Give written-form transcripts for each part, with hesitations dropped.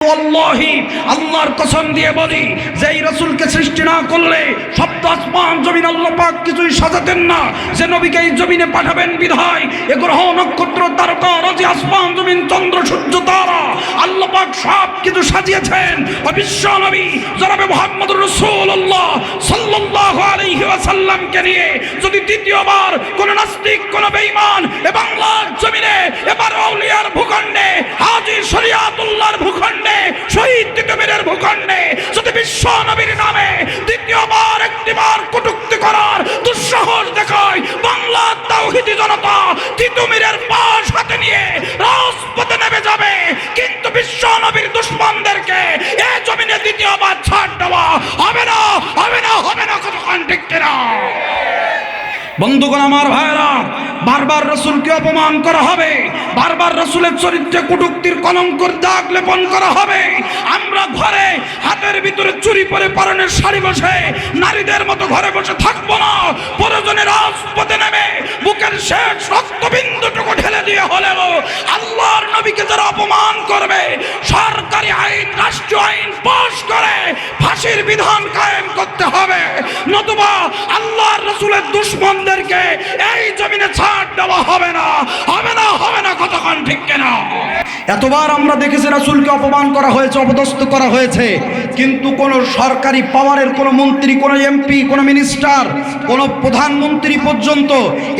ওয়াল্লাহি আল্লাহর কসম দিয়ে বলি, যেই রাসূলকে সৃষ্টি না করলে সপ্ত আসমান জমিন আল্লাহ পাক কিছুই সাজাতেন না। যে নবীকে এই জমিনে পাঠাবেন বিধায় এ গ্রহ নক্ষত্র তারকা রাজি আসমান জমিন চন্দ্র সূর্য তারা আল্লাহ পাক সব কিছু সাজিয়েছেন। বিশ্ব নবী জনাবে মুহাম্মদুর রাসূলুল্লাহ সাল্লাল্লাহু আলাইহি ওয়াসাল্লামকে নিয়ে যদি দ্বিতীয়বার কোন নাস্তিক কোন বেঈমান এ বাংলার জমিনে এবার আউলিয়ার ভূখণ্ডে হাজী শরীয়তুল্লাহর ভূখণ্ডে শহীদ তিতুমীরের ভূখণ্ডে যদি বিশ্ব নবীর নামে দ্বিতীয়বার একটিবার কটূক্তি করার দুঃসাহস দেখায়, বাংলার তাওহীদি জনতা তিতুমীরের পাশ হাতে নিয়ে রাজপথে নেমে যাবে। কিন্তু বিশ্ব নবীর দুশমনদেরকে এই জমিনে দ্বিতীয়বার ছাড় দেওয়া হবে না, হবে না, হবে না। কতক্ষণ ঠিক কিনা বন্ধুগণ আমার ভাইরা, বারবার রাসূলকে অপমান করা হবে, বারবার রাসূলের চরিত্রে কটূক্তির কলঙ্কের দাগ লেপন করা হবে। আমরা ঘরে হাতের ভিতরে চুরি পরে পরনের শাড়ি বসে নারীদের মতো ঘরে বসে থাকবো না। প্রয়োজনে রাজপথে নেমে বুকের শেষ রক্তবিন্দুটুকু ঢেলে দিয়ে হলেও আল্লাহর নবীকে যারা অপমান করবে, সরকারি আইন রাষ্ট্রীয় আইন পাশ করে ফাঁসির বিধান কায়েম করতে হবে, নতুবা আল্লাহর রাসূলের দুশমনদেরকে এই জমিনে ছাড় দেওয়া হবে না, হবে না, হবে না। কতক্ষণ ঠিক কিনা? এতবার আমরা দেখেছি রাসূলকে অপমান করা হয়েছে, অপদস্থ করা হয়েছে, কিন্তু কোন সরকারি পাওয়ারের কোন মন্ত্রী, কোন এমপি, কোন মিনিস্টার, কোন প্রধানমন্ত্রী পর্যন্ত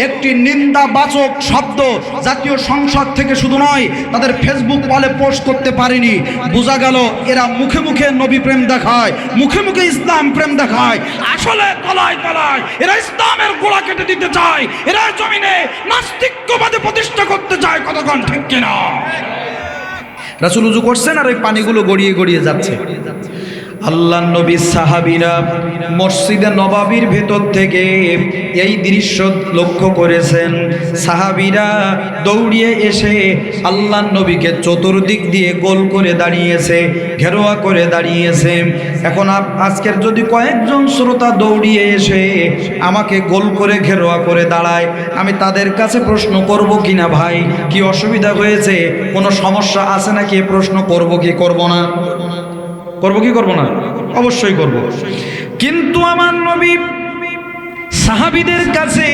একটি নিন্দাবাচক শব্দ জাতীয় সংসদ থেকে শুধু নয় তাদের ফেসবুক ওয়ালে পোস্ট করতে পারেনি। বোঝা গেল এরা মুখে মুখে নবী প্রেম দেখায়, মুখে মুখে ইসলাম প্রেম দেখায়, আসলে তলায় তলায় এরা ইসলামের গোড়া কেটে দিতে চায়, এরা জমিনে নাস্তিক্যবাদে প্রতিষ্ঠা করতে চায়। কতক্ষণ ঠিক কিনা? রাসূল উযু করছেন আর ওই পানিগুলো গড়িয়ে গড়িয়ে যাচ্ছে। আল্লাহ নবী সাহাবীরা মসজিদে নববীর ভেতর থেকে এই দৃশ্য লক্ষ্য করেছেন। সাহাবীরা দৌড়িয়ে এসে আল্লাহ নবীকে চতুর্দিক দিয়ে গোল করে দাঁড়িয়েছে, ঘেরোয়া করে দাঁড়িয়েছে। এখন আজকের যদি কয়েকজন শ্রোতা দৌড়িয়ে এসে আমাকে গোল করে ঘেরোয়া করে দাঁড়ায়, আমি তাদের কাছে প্রশ্ন করব কিনা, ভাই কি অসুবিধা হয়েছে, কোনো সমস্যা আছে নাকি, প্রশ্ন করব কি করব না? করব কি করব না? অবশ্যই করব। কিন্তু আমার নবী সাহাবীদের কাছে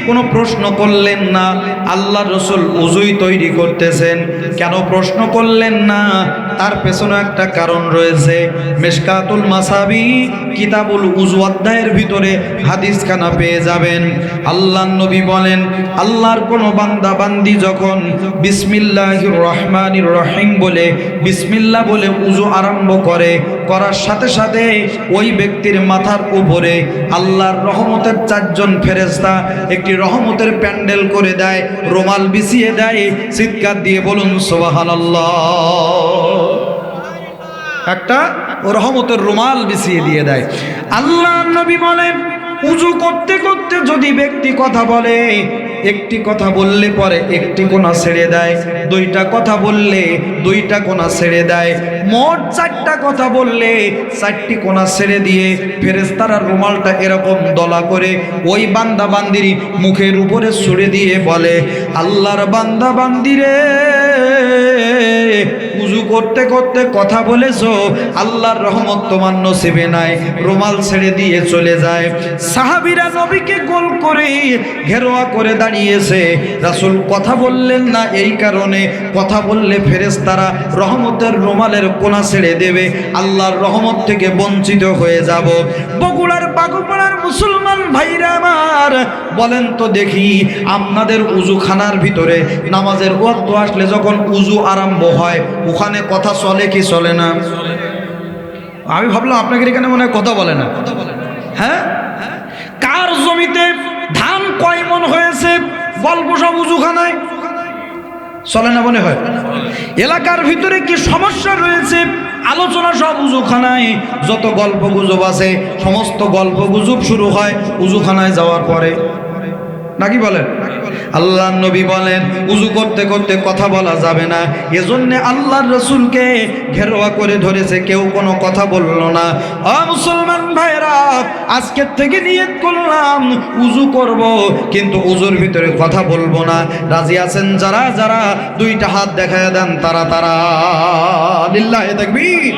কোনো প্রশ্ন করলেন না। আল্লাহ রাসূল উযুই তৈরি করতেছেন, কেন প্রশ্ন করলেন না? তার পেছনে একটা কারণ রয়েছে। মিশকাতুল মাসাবি কিতাবুল উযু অধ্যায়ের ভিতরে হাদিসখানা পেয়ে যাবেন। আল্লাহর নবী বলেন, আল্লাহর কোনো বান্দা বান্দি যখন বিসমিল্লাহির রহমানির রহিম বলে বিসমিল্লাহ বলে উযু আরম্ভ করে, করার সাথে সাথে ওই ব্যক্তির মাথার উপরে আল্লাহর রহমতের চারজন ফেরেশতা একটি রহমতের প্যান্ডেল করে দেয়, রুমাল বিছিয়ে দেয়। চিৎকার দিয়ে বলুন সুবহানাল্লাহ। একটা রহমতের রুমাল বিছিয়ে দিয়ে দেয়। আল্লাহর নবী বলেন, উযু করতে করতে যদি ব্যক্তি কথা বলে, একটি কথা বললে পরে একটি কোণা ছেড়ে দেয়, দুইটা কথা বললে দুইটা কোণা ছেড়ে দেয়, মোট চারটা কথা বললে চারটি কোণা ছেড়ে দিয়ে ফেরেশতারা রুমালটা এরকম দলা করে ওই বান্দা বান্দির মুখের উপরে ছুড়ে দিয়ে বলে, আল্লাহর বান্দা বান্দিরে, উযু করতে করতে কথা বলেছো, আল্লাহর রহমত তোমার নসিবে নাই, রুমাল ছেড়ে দিয়ে চলে যায়। সাহাবীরা নবীকে গোল করে ঘেরোয়া করে দাঁড়িয়েছে। রাসূল কথা বললেন না, এই কারণে কথা বললে ফেরেশতারা রহমতের রুমালের কোণা ছেড়ে দেবে, আল্লাহর রহমত থেকে বঞ্চিত হয়ে যাব। বগুড়ার বাগুপাড়ার মুসলমান ভাইরা আমার, বলেন তো দেখি, আপনাদের উযুখানার ভিতরে নামাজের ওয়াক্ত আসলে যখন উযু আরম্ভ হয়, ওখানে কথা চলে কি চলে না? আমি ভাবলাম আপনাদের এখানে মনে হয় কথা বলে না। হ্যাঁ, কার জমিতে ধান কয় মন হয়েছে গল্প সব উযুখানায় চলে না মনে হয়। এলাকার ভিতরে কি সমস্যা রয়েছে আলোচনা সব উযুখানায়। যত গল্প গুজব আছে সমস্ত গল্প গুজব শুরু হয় উযুখানায় যাওয়ার পরে, নাকি বলেন? আল্লাহর নবী বলেন উযু করতে করতে কথা বলা যাবে না, এজন্য আল্লাহর রাসূলকে ঘেরোয়া করে ধরেছে, কেউ কোনো কথা বলল না। ও মুসলমান ভাইরা, আজকের থেকে নিয়ত করলাম উযু করব, কিন্তু উযুর ভিতরে কথা বলবো না। রাজি আছেন যারা যারা দুইটা হাত দেখায় দেন তারা তারা। লিল্লাহি তাকবীর,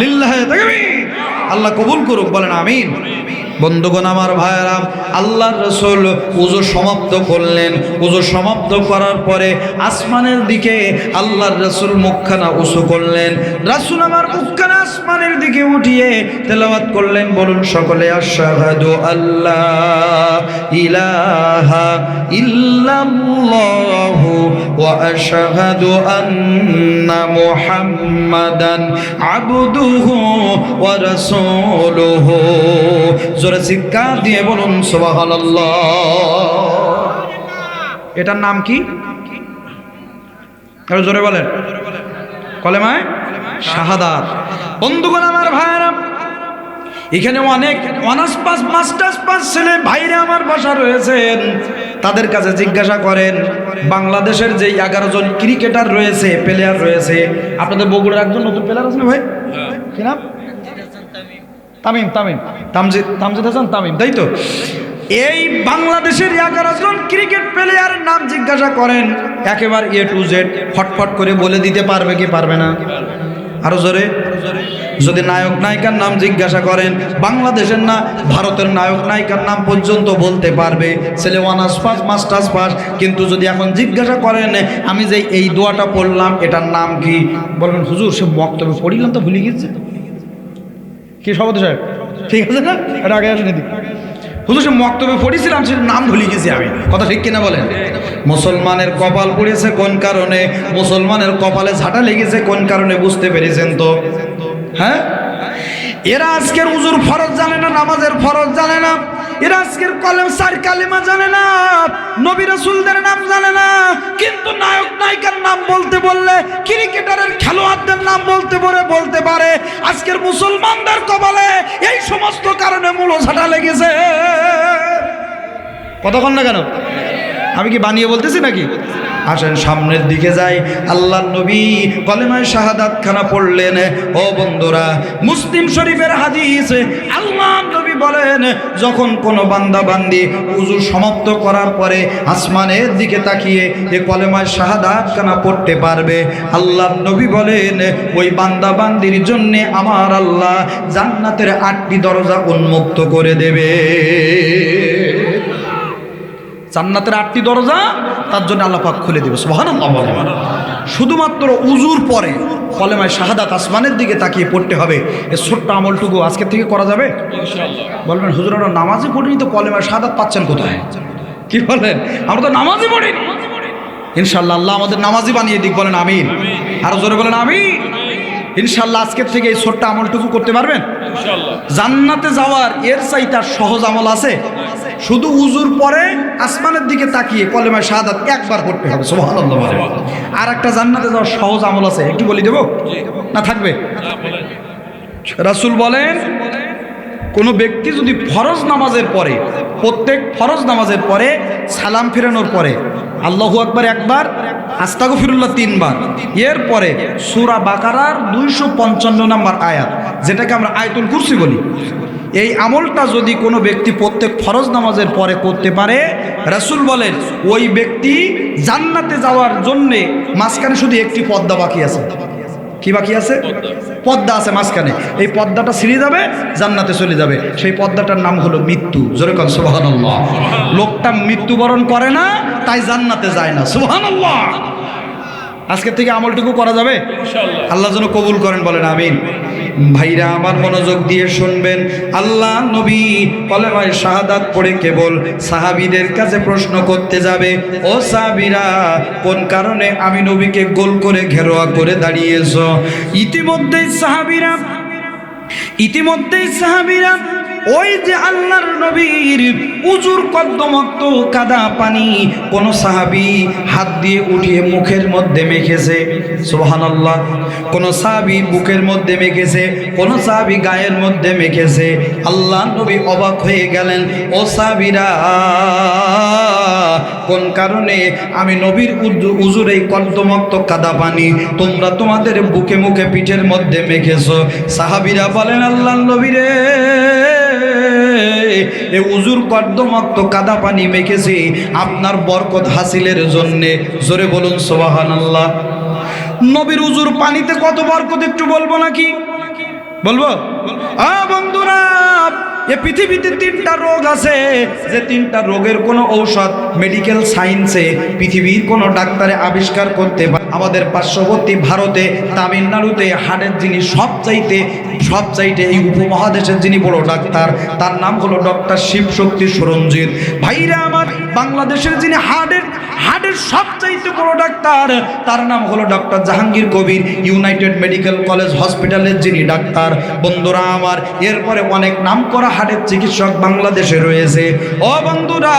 লিল্লাহি তাকবীর। আল্লাহ কবুল করুক, বলেন আমিন। বন্ধুগণ আমার ভাইয়েরা, আল্লাহর রাসূল ওযু সমাপ্ত করলেন। ওযু সমাপ্ত করার পরে আসমানের দিকে আল্লাহর রাসূল মুখখানা উঁচু করলেন। রাসূল আমার মুখখানা আসমানের দিকে উঠিয়ে তেলাওয়াত করলেন। বলুন সকলে, আশহাদু আল্লাহ ইলাহা ইল্লাল্লাহু ওয়া আশহাদু আন্না মুহাম্মাদান আবদুহু ওয়া রাসূলুহু। জোরে চিৎকার দিয়ে বলুন সুবহানাল্লাহ। এটার নাম কি? আরো জোরে বলেন। কলেমায়ে শাহাদাত। বন্ধুগণ আমার ভাইরা, এখানে অনেক অনার্স পাস মাস্টার্স পাস ছেলে ভাইরা আমার বসা রয়েছেন। তাদের কাছে জিজ্ঞাসা করেন, বাংলাদেশের যে 11 জন ক্রিকেটার রয়েছে, প্লেয়ার রয়েছে, আপনাদের বগুড়ার একজন নতুন প্লেয়ার আছে না ভাই, কি নাম? তামিম, তামজিদ হাসান তামিম, তাই তো? এই বাংলাদেশের 11 জন ক্রিকেট প্লেয়ারের নাম জিজ্ঞাসা করেন, একেবারে A to Z ফটফট করে বলে দিতে পারবে কি পারবে না? আরো জোরে। যদি নায়ক নায়িকার নাম জিজ্ঞাসা করেন, বাংলাদেশের না ভারতের নায়ক নায়িকার নাম পর্যন্ত বলতে পারবে। ছেলে অনার্স পাস মাস্টার্স পাস, কিন্তু যদি এখন জিজ্ঞাসা করেন আমি যে এই দোয়াটা পড়লাম এটার নাম কি, বলবেন হুজুর সে বক্তব্য পড়িলাম তো ভুলে গেছে। কি সভাপতি সাহেব, ঠিক আছে না? এটা আগে আসেন এদিকে। হুজুর সে বক্তব্য পড়েছিলাম, সে নাম ভুলে গেছি আমি। কথা ঠিক কিনা বলেন? মুসলমানের কপাল পড়েছে কোন কারণে, মুসলমানের কপালে ঝাঁটা লেগেছে কোন কারণে, বুঝতে পেরেছেন তো? হ্যাঁ, এরা আজকের উজুর ফরজ জানে না, নামাজের ফরজ জানে না, এরা আজকের কালেমা জানে না, নবী রাসূলদের নাম জানে না, কিন্তু নায়ক নায়িকার নাম বলতে বললে, ক্রিকেটারের খেলোয়াড়দের নাম বলতে পারে। আজকের মুসলমানদের কপালে এই সমস্ত কারণে মূল ঝাঁটা লেগেছে। কতক্ষণ না কেন? আমি কি বানিয়ে বলতেছি নাকি? আসেন সামনের দিকে যাই। আল্লাহর নবী কলেমায়ে শাহাদাত খানা পড়লেন। ও বন্ধুরা, মুসলিম শরীফের হাদিস, আল্লাহর নবী বলেন যখন কোনো বান্দা বান্দি ওযু সমাপ্ত করার পরে আসমানের দিকে তাকিয়ে এই কলেমায়ে শাহাদাত খানা পড়তে পারবে, আল্লাহর নবী বলেন ওই বান্দা বান্দির জন্য আমার আল্লাহ জান্নাতের 8টি দরজা উন্মুক্ত করে দেবে। জান্নাতের 8টি দরজা তার জন্য আল্লাহ পাক খুলে দেবে। সুবহানাল্লাহ। শুধুমাত্র উজুর পরে কলেমায়ে শাহাদাত আসমানের দিকে তাকিয়ে পড়তে হবে। এই ছোট্ট আমলটুকু আজকে থেকে করা যাবে ইনশাআল্লাহ। বলবেন হুজুর আমরা নামাজই পড়িনি তো কলেমায়ে শাহাদাত পাচ্ছেন কোথায়? কি বলেন? আমরা তো নামাজই পড়িনি। ইনশাআল্লাহ আল্লাহ আমাদের নামাজি বানিয়ে দিক, বলেন আমিন। আরো জোরে বলেন আমিন। ইনশাআল্লাহ আজকের থেকে এই ছোট্ট আমলটুকু করতে পারবেন ইনশাআল্লাহ। জান্নাতে যাওয়ার এর চাইতে সহজ আমল আছে? শুধু উজুর পরে আসমানের দিকে তাকিয়ে কলেমায়ে শাহাদাত একবার পড়তে হবে। সুবহানাল্লাহ। আর একটা জান্নাতে যাওয়ার সহজ আমল আছে, একটু বলি দেব না থাকবে? রাসূল বলেন কোনো ব্যক্তি যদি ফরজ নামাজের পরে, প্রত্যেক ফরজ নামাজের পরে সালাম ফিরানোর পরে আল্লাহু আকবার একবার, আস্তাগফিরুল্লাহ 3 বার, এরপরে সূরা বাকারার 255 নম্বর আয়াত, যেটাকে আমরা আয়াতুল কুরসি বলি, এই আমলটা যদি কোনো ব্যক্তি প্রত্যেক ফরজ নামাজের পরে করতে পারে, রাসূল বলেন ওই ব্যক্তি জান্নাতে যাওয়ার জন্যে মাঝখানে শুধু একটি পর্দা বাকি আছে। কি বাকি আছে? পর্দা আছে মাঝখানে। এই পর্দাটা ছিঁড়ে যাবে, জান্নাতে চলে যাবে। সেই পর্দাটার নাম হলো মৃত্যু। জোরে কোন সুবহানাল্লাহ। লোকটা মৃত্যুবরণ করে না, তাই জান্নাতে যায় না। সুবহানাল্লাহ। আজকে থেকে আমলটুকু করা যাবে ইনশাআল্লাহ। আল্লাহ যেন কবুল করেন, বলেন আমিন। ভাইরা আমার মনোযোগ দিয়ে শুনবেন। আল্লাহ নবী কলেমায়ে শাহাদাত পড়ে কেবল সাহাবীদের কাছে প্রশ্ন করতে যাবে, ও সাহাবীরা কোন কারণে আমি নবীকে গোল করে ঘেরোয়া করে দাঁড়িয়েছো? ইতিমধ্যেই সাহাবীরা ওই যে আল্লাহর নবীর উজুর কদ্দমক্ত কাদা পানি কোন সাহাবী হাত দিয়ে উঠিয়ে মুখের মধ্যে মেখেছে, সুবহানাল্লাহ, কোন সাহাবী বুকের মধ্যে মেখেছে, কোন সাহাবী গায়ের মধ্যে মেখেছে। আল্লাহ নবী অবাক হয়ে গেলেন, ও সাহাবীরা, কোন কারণে আমি নবীর উজুর এই কদ্দমক্ত কাদা পানি তোমরা তোমাদের বুকে মুখে পিঠের মধ্যে মেখেছো? সাহাবীরা বলেন, আল্লাহর নবী রে, এই উজুর কদ্দমক্ত কাদা পানি মেখেছি আপনার বরকত হাসিলের জন্যে। জোরে বলুন সুবহানাল্লাহ। নবীর উজুর পানিতে কত বরকত একটু বলবো নাকি? বলবো? বন্ধুরা, এ পৃথিবীতে 3টা রোগ আছে, যে 3টা রোগের কোনো ঔষধ মেডিকেল সায়েন্সে পৃথিবীর কোনো ডাক্তারে আবিষ্কার করতে পারে। আমাদের পার্শ্ববর্তী ভারতে, তামিলনাড়ুতে হার্টের যিনি সবচাইতে এই উপমহাদেশের যিনি বড় ডাক্তার, তার নাম হলো ডক্টর শিবশক্তি সুরঞ্জিত। ভাইরা আমার, বাংলাদেশের যিনি হার্টের সবচাইতে বড় ডাক্তার, তার নাম হলো doctor Jahangir Kabir, United medical college হসপিটালের যিনি ডাক্তার। বন্ধুরা আমার, এরপরে অনেক নাম করা হার্টের চিকিৎসক বাংলাদেশে রয়েছে। ও বন্ধুরা,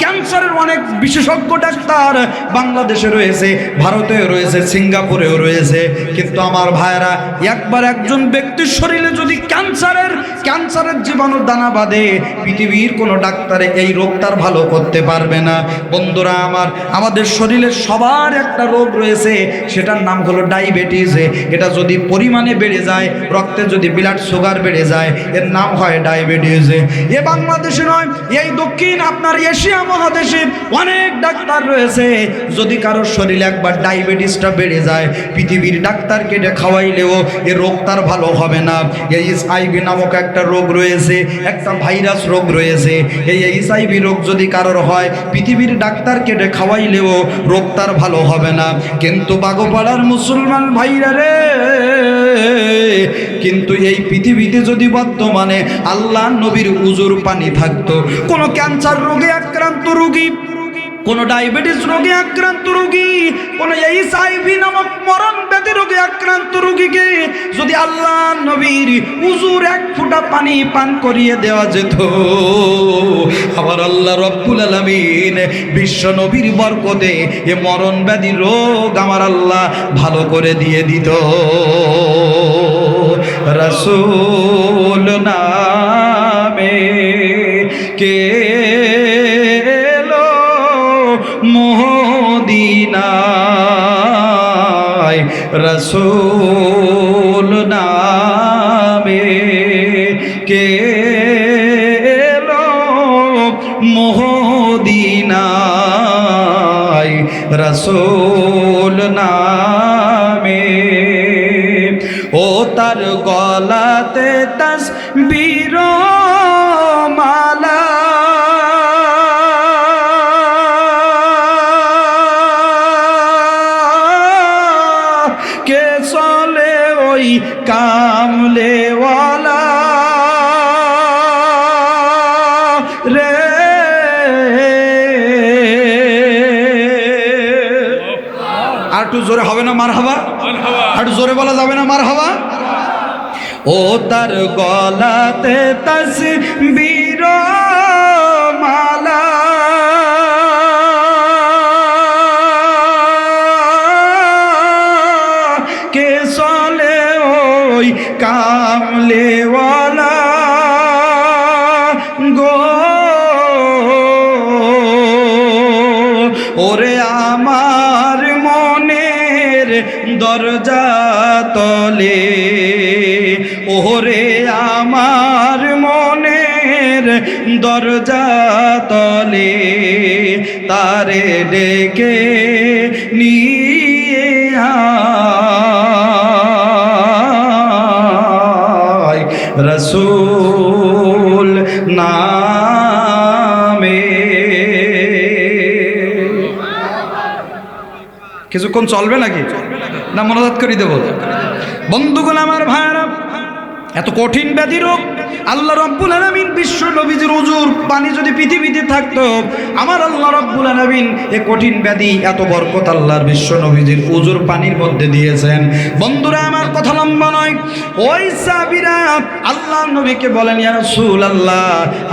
ক্যান্সারের অনেক বিশেষজ্ঞ ডাক্তার বাংলাদেশে রয়েছে, ভারতেও রয়েছে, সিঙ্গাপুরেও রয়েছে। কিন্তু আমার ভাইরা, একবার একজন ব্যক্তির শরীরে যদি ক্যান্সারের জীবাণু দানা বাঁধে, পৃথিবীর কোনো ডাক্তারে এই রোগটার ভালো করতে পারবে না। বন্ধুরা আমার, আমাদের শরীরের সবার একটা রোগ রয়েছে, সেটার নাম হলো ডায়াবেটিস। এটা যদি পরিমাণে বেড়ে যায়, রক্তে যদি ব্লাড সুগার বেড়ে যায়, এর নাম হয় ডায়াবেটিস। এ বাংলাদেশে নয়, এই দক্ষিণ আপনার এশিয়া মহাদেশে অনেক ডাক্তার রয়েছে। যদি কারোর শরীরে একবার ডায়াবেটিসটা বেড়ে যায়, পৃথিবীর ডাক্তারকে এটা খাওয়াইলেও এ রোগ তার ভালো হবে না। এই HIV নামক একটা রোগ রয়েছে, একটা ভাইরাস রোগ রয়েছে। এই HIV রোগ যদি কারোর হয়, পৃথিবীর ডাক্তারকে এটা খাওয়াইলেও রোগ তার ভালো হবে না। কিন্তু বাগোপাড়ার মুসলমান ভাইরা রে, কিন্তু এই পৃথিবীতে যদি বর্তমানে আল্লাহ নবীর উজুর পানি থাকতো, কোনো ক্যান্সার রোগে আক্রান্ত রোগী, কোন ডায়াবেটিস রোগে আক্রান্ত রোগী, কোন HIV নামক মরণ ব্যাধি রোগে আক্রান্ত রোগীকে যদি আল্লাহ নবীর উজুর 1 ফোঁটা পানি পান করিয়ে দেওয়া যেত, আবার আল্লাহ রব্বুল আলামিন বিশ্ব নবীর বরকতে এ মরণ ব্যাধি রোগ আমার আল্লাহ ভালো করে দিয়ে দিত। রাসূল নামে কে মদিনায়, রাসূল নামে কে এলো মদিনায়, রাসূল নামে। ও তার গলাতে তাসবীর মালা, কে চলে ওই কামলেওয়ালা রে। আর একটু জোরে হবে না মারহাবা? আর একটু জোরে বলা যাবে না মারহাবা? ও তার গলাতে তাসবীর মালা, কে চলে ওই কামলেওয়ালা গো। ওরে আমার মনের দরজা তলে, ওরে আমার মনের দরজা তলে, তারে ডেকে নিয়ে আয়, রাসূল নামে। কিছুক্ষণ চলবে নাকি, না মনোজাত করে দেব? বন্ধুগণ আমার ভাইরা, এত কঠিন ব্যাধি রোগ আল্লাহ রাব্বুল আলামিন বিশ্ব নবীজির উজুর পানি যদি পৃথিবীতে থাকতো, আমার আল্লাহ রাব্বুল আলামিন এ কঠিন ব্যাধি এত বরকত আল্লাহর বিশ্ব নবীজির উজুর পানির মধ্যে দিয়েছেন। বন্ধুরা আমার কথা লম্বা নয়, ওই সাহাবীরা আল্লাহ নবীকে বলেন, ইয়া রাসূলুল্লাহ,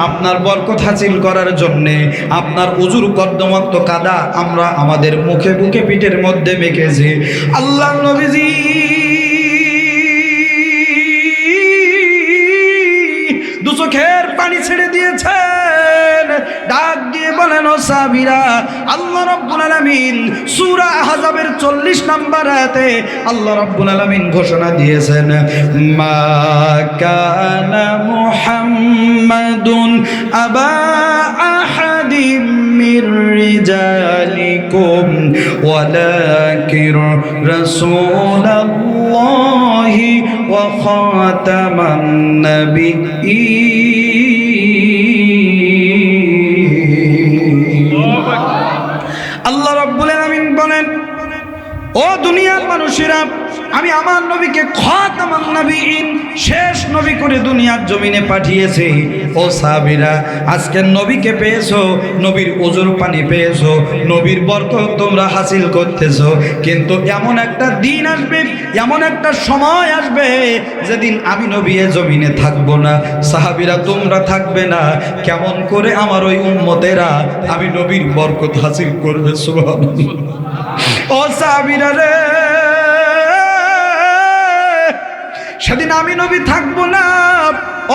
আপনার বরকত হাসিল করার জন্যে আপনার উজুর কদ্দমক্ত কাদা আমরা আমাদের মুখে বুকে পিঠের মধ্যে মেখেছি। আল্লাহ নবীজি দু চোখের পানি ছেড়ে দিয়েছেন, ডাক দিয়ে বলেন, ও সাহাবীরা, আল্লাহ রাব্বুল আলামিন সূরা আহজাবের 40 নম্বর আয়াতে আল্লাহ রাব্বুল আলামিন ঘোষণা দিয়েছেন, মা কানা মুহাম্মাদুন আবা আহাদিম মির রিজালিকুম ওয়ালাকিন রাসূলুল্লাহি ওয়া খাতামান নাবিয়্যিন। আল্লাহ রাব্বুল আলামিন বলেন, ও দুনিয়ার মানুষেরা, আমি আমার নবীকে খাতামান নবিয়্যিন, শেষ নবী করে দুনিয়ার জমিনে পাঠিয়েছি। ও সাহাবীরা, আজকে নবীকে পেয়েছো, নবীর ওজুর পানি পেয়েছো, নবীর বরকত তোমরা হাসিল করতেছো, কিন্তু এমন একটা দিন আসবে, এমন একটা সময় আসবে যেদিন আমি নবী এ জমিনে থাকবো না, সাহাবীরা তোমরা থাকবে না। কেমন করে আমার ওই উম্মতেরা আমি নবীর বরকত হাসিল করবে? সুবহানাল্লাহ। ও সাহাবীরা রে, সেদিন আমি নবী থাকবো না,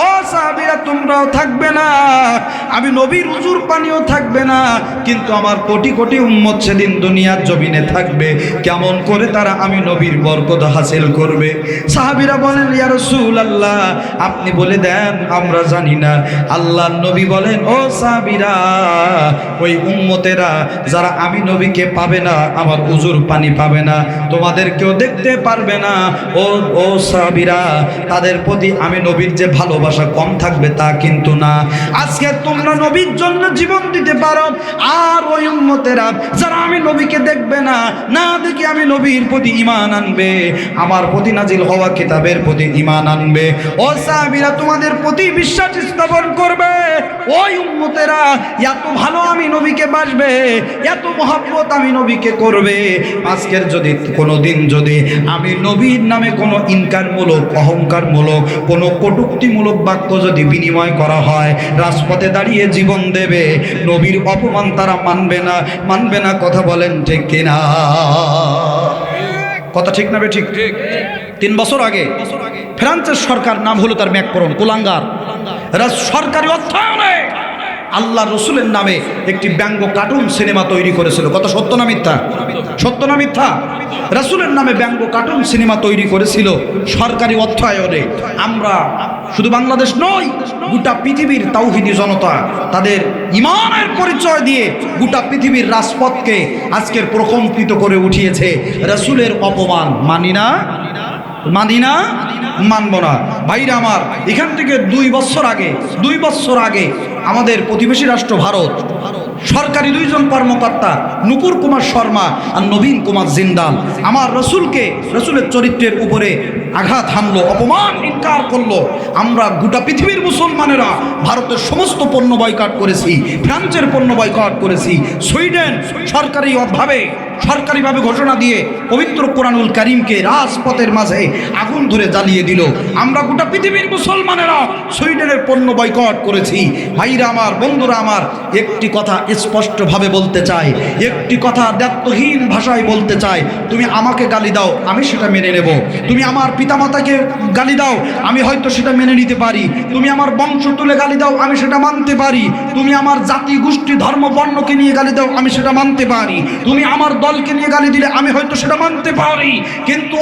ও সাহাবীরা তোমরাও থাকবে না, আমি নবীর উজুর পানিও থাকবে না, কিন্তু আমার কোটি কোটি উম্মত সেদিন দুনিয়ার জমিনে থাকবে। কেমন করে তারা আমি নবীর বরকত হাসিল করবে? সাহাবীরা বলেন, ইয়া রাসূলুল্লাহ, আপনি বলে দেন, আমরা জানি না। আল্লাহর নবী বলেন, ও সাহাবীরা, ওই উম্মতেরা যারা আমি নবীকে পাবে না, আমার উজুর পানি পাবে না, তোমাদের কেউ দেখতে পারবে না, ও সাহাবীরা, তাদের প্রতি আমি নবীর যে ভালোবাসা কম থাকবে তা কিন্তু না। আজকে তোমরা নবীর জন্য জীবন দিতে পারো, আর ওই উম্মতেরা যারা আমি নবীকে দেখবে না, না দেখে আমি নবীর প্রতি ঈমান আনবে, আমার প্রতি নাজিল হওয়া কিতাবের প্রতি ঈমান আনবে, ও সাহাবীরা তোমাদের প্রতি বিশ্বাস স্থাপন করবে, ওই উম্মতেরা এত ভালো আমি নবীকে বাসবে, এত মহব্বত আমি নবীকে করবে। আজকের যদি কোনোদিন যদি আমি নবীর নামে কোনো ইনকারমূলক, অহংকারমূলক, কোনো কটূক্তিমূলক বাক্য যদি বিনিময় করা হয়, রাজপথে দাঁড়িয়ে জীবন দেবে, নবীর অপমান তারা মানবে না, মানবে না। কথা বলেন ঠিক কিনা? কথা ঠিক না? ঠিক। 3 বছর আগে ফ্রান্সের সরকার, নাম হলো তার ম্যাকরন, কুলাঙ্গার, সরকারি অর্থায়নে আল্লাহ রসুলের নামে একটি ব্যঙ্গ কার্টুন সিনেমা তৈরি করেছিল। কথা সত্য না মিথ্যা? সত্য না মিথ্যা? রাসূলের নামে ব্যঙ্গ কার্টুন সিনেমা তৈরি করেছিল সরকারি অর্থায়নে। আমরা শুধু বাংলাদেশ নয়, গোটা পৃথিবীর তাওহীদি জনতা তাদের ঈমানের পরিচয় দিয়ে গোটা পৃথিবীর রাজপথকে আজকের প্রকম্পিত করে উঠিয়েছে। রাসূলের অপমান মানি না, মানি না, মানব না। ভাইরা আমার, এখান থেকে 2 বছর আগে আমাদের প্রতিবেশী রাষ্ট্র ভারত সরকারি 2 জন কর্মকর্তা, নূপুর কুমার শর্মা আর নবীন কুমার জিন্দাল, আমার রসুলের চরিত্রের উপরে আঘাত হানলো, অপমান ইনকার করলো। আমরা গোটা পৃথিবীর মুসলমানেরা ভারতের সমস্ত পণ্য বয়কট করেছি, ফ্রান্সের পণ্য বয়কট করেছি, সুইডেন সরকারিভাবে ঘোষণা দিয়ে পবিত্র কোরআনুল কারীমকে রাজপথের মাঝে আগুন ধরে জ্বালিয়ে দিল। আমরা গোটা পৃথিবীর মুসলমানেরা সুইডেনের পণ্য বয়কট করেছি। ভাইরা আমার, বন্ধুরা আমার, একটি কথা স্পষ্টভাবে বলতে চাই, একটি কথা দ্ব্যর্থহীন ভাষায় বলতে চাই। তুমি আমাকে গালি দাও, আমি সেটা মেনে নেব। তুমি আমার পিতামাতাকে গালি দাও, আমি হয়তো সেটা মেনে নিতে পারি। তুমি আমার বংশ তুলে গালি দাও, আমি সেটা মানতে পারি। তুমি আমার জাতি, গোষ্ঠী, ধর্ম, বর্ণকে নিয়ে গালি দাও, আমি সেটা মানতে পারি। তুমি আমার দলকে নিয়ে গালি দিলে আমি হয়তো সেটা মানতে পারি। কিন্তু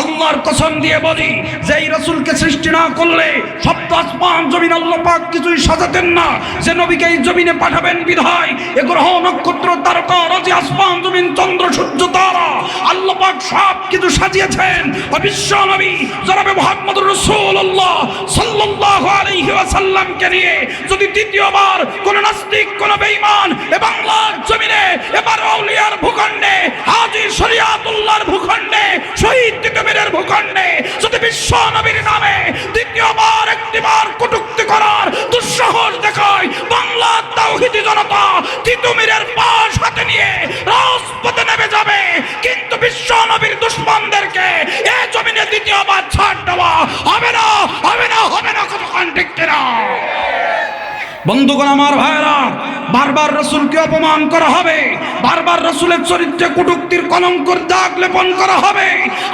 আল্লাহর কসম দিয়ে বলি, যে এই রাসূলকে সৃষ্টি না করলে সপ্ত আসমান জমিন আল্লাহ পাক কিছুই সাজাতেন না। যে নবীকে এই জমিনে পাঠাবেন বিধায় এ গ্রহ নক্ষত্র তারকা রাজি আসমান জমিন চন্দ্র সূর্য তারা আল্লাহ পাক সব কিছু সাজিয়েছেন। বিশ্ব নবী জনাবে মুহাম্মদুর রাসূলুল্লাহ সাল্লাল্লাহু আলাইহি ওয়াসাল্লামকে নিয়ে যদি দ্বিতীয়বার কোন নাস্তিক, কোন বেঈমান এ বাংলার জমিনে, এবার আউলিয়ার ভূখণ্ডে, হাজী শরীয়তুল্লাহর ভূখণ্ডে, শহীদ তিতুমীরের ভূখণ্ডে যদি বিশ্ব নবীর নামে দ্বিতীয়বার একটিবার কটূক্তি করার দুঃসাহস দেখায় বাংলার তাওহীদি জনতা তিতুমিরের পাশ হাতে নিয়ে রাজপথে নেমে যাবে, কিন্তু বিশ্ব নবীর দুশমনদেরকে এই জমিনে দ্বিতীয়বার ছাড় দেওয়া হবে না, হবে না, হবে না। কতক্ষণ ঠিক কিনা? বন্ধুগণ আমার ভাইরা, বারবার রাসূলকে অপমান করা হবে, বারবার রাসূলের চরিত্রে কটূক্তির কলঙ্কের দাগ লেপন করা হবে।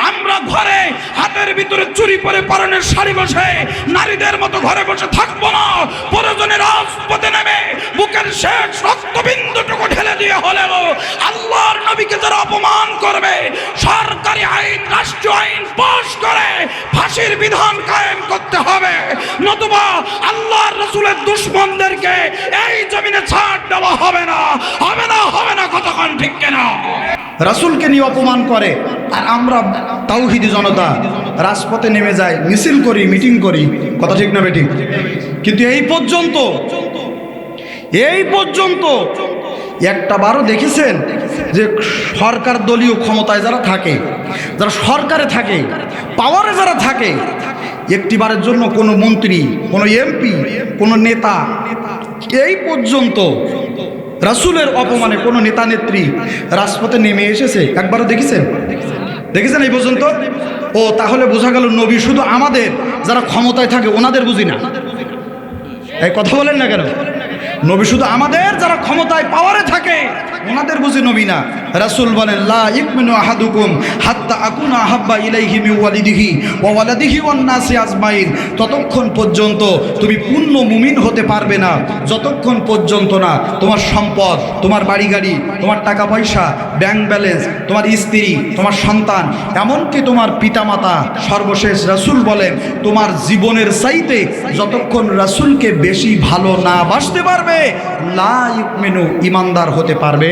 আমরা ঘরে হাতের ভিতরে চুরি পরে পরনের শাড়ি বসে নারীদের মতো ঘরে বসে থাকবো না। প্রয়োজনে রাজপথে নেমে বুকের শেষ রক্তবিন্দুটুকু ঢেলে দিয়ে হলেও আল্লাহর নবীকে যারা অপমান করবে, সরকারি আইন, রাষ্ট্রীয় আইন পাশ করে ফাঁসির বিধান কায়েম করতে হবে, নতুবা আল্লাহর রাসূলের দুশমনদেরকে এই জমিনে ছাড় দেওয়া হবে না, হবে না, হবে না। কতক্ষণ ঠিক কিনা? রাসূলকে নিয়ে অপমান করে আর আমরা তাওহীদি জনতা রাজপথে নেমে যাই, মিছিল করি, মিটিং করি। কথা ঠিক না বেঠিক? কিন্তু এই পর্যন্ত একটা বারও দেখেছেন যে সরকার দলীয় ক্ষমতায় যারা থাকে, যারা সরকারে থাকে, পাওয়ারে যারা থাকে, একটিবারের জন্য কোনো মন্ত্রী, কোনো এমপি, কোনো নেতা এই পর্যন্ত রাসূলের অপমানে কোনো নেতা নেত্রী রাজপথে নেমে এসেছে? একবারও দেখেছেন এই পর্যন্ত? ও তাহলে বোঝা গেল নবী শুধু আমাদের যারা ক্ষমতায় থাকে ওনাদের বুঝি না। এই কথা বলেন না কেন? নবী শুধু আমাদের যারা ক্ষমতায় পাওয়ারে থাকে ওনাদের বুঝি নবী না। রাসূল বলেন, লা ইউমিনু আহাদুকুম হাত্তা আকুনা আহাব্বা ইলাইহি মিন ওয়ালিদিহি ওয়া ওয়ালাদিহি ওয়ান নাসি আজমাইন। ততক্ষণ পর্যন্ত তুমি পূর্ণ মুমিন হতে পারবে না যতক্ষণ পর্যন্ত না তোমার সম্পদ, তোমার বাড়ি গাড়ি, তোমার টাকা পয়সা, ব্যাংক ব্যালেন্স, তোমার স্ত্রী, তোমার সন্তান, এমনকি তোমার পিতামাতা, সর্বশেষ রাসূল বলেন তোমার জীবনের চাইতে যতক্ষণ রাসূলকে বেশি ভালো না বাসতে পারবে, লা ইউমিনু ইমানদার হতে পারবে।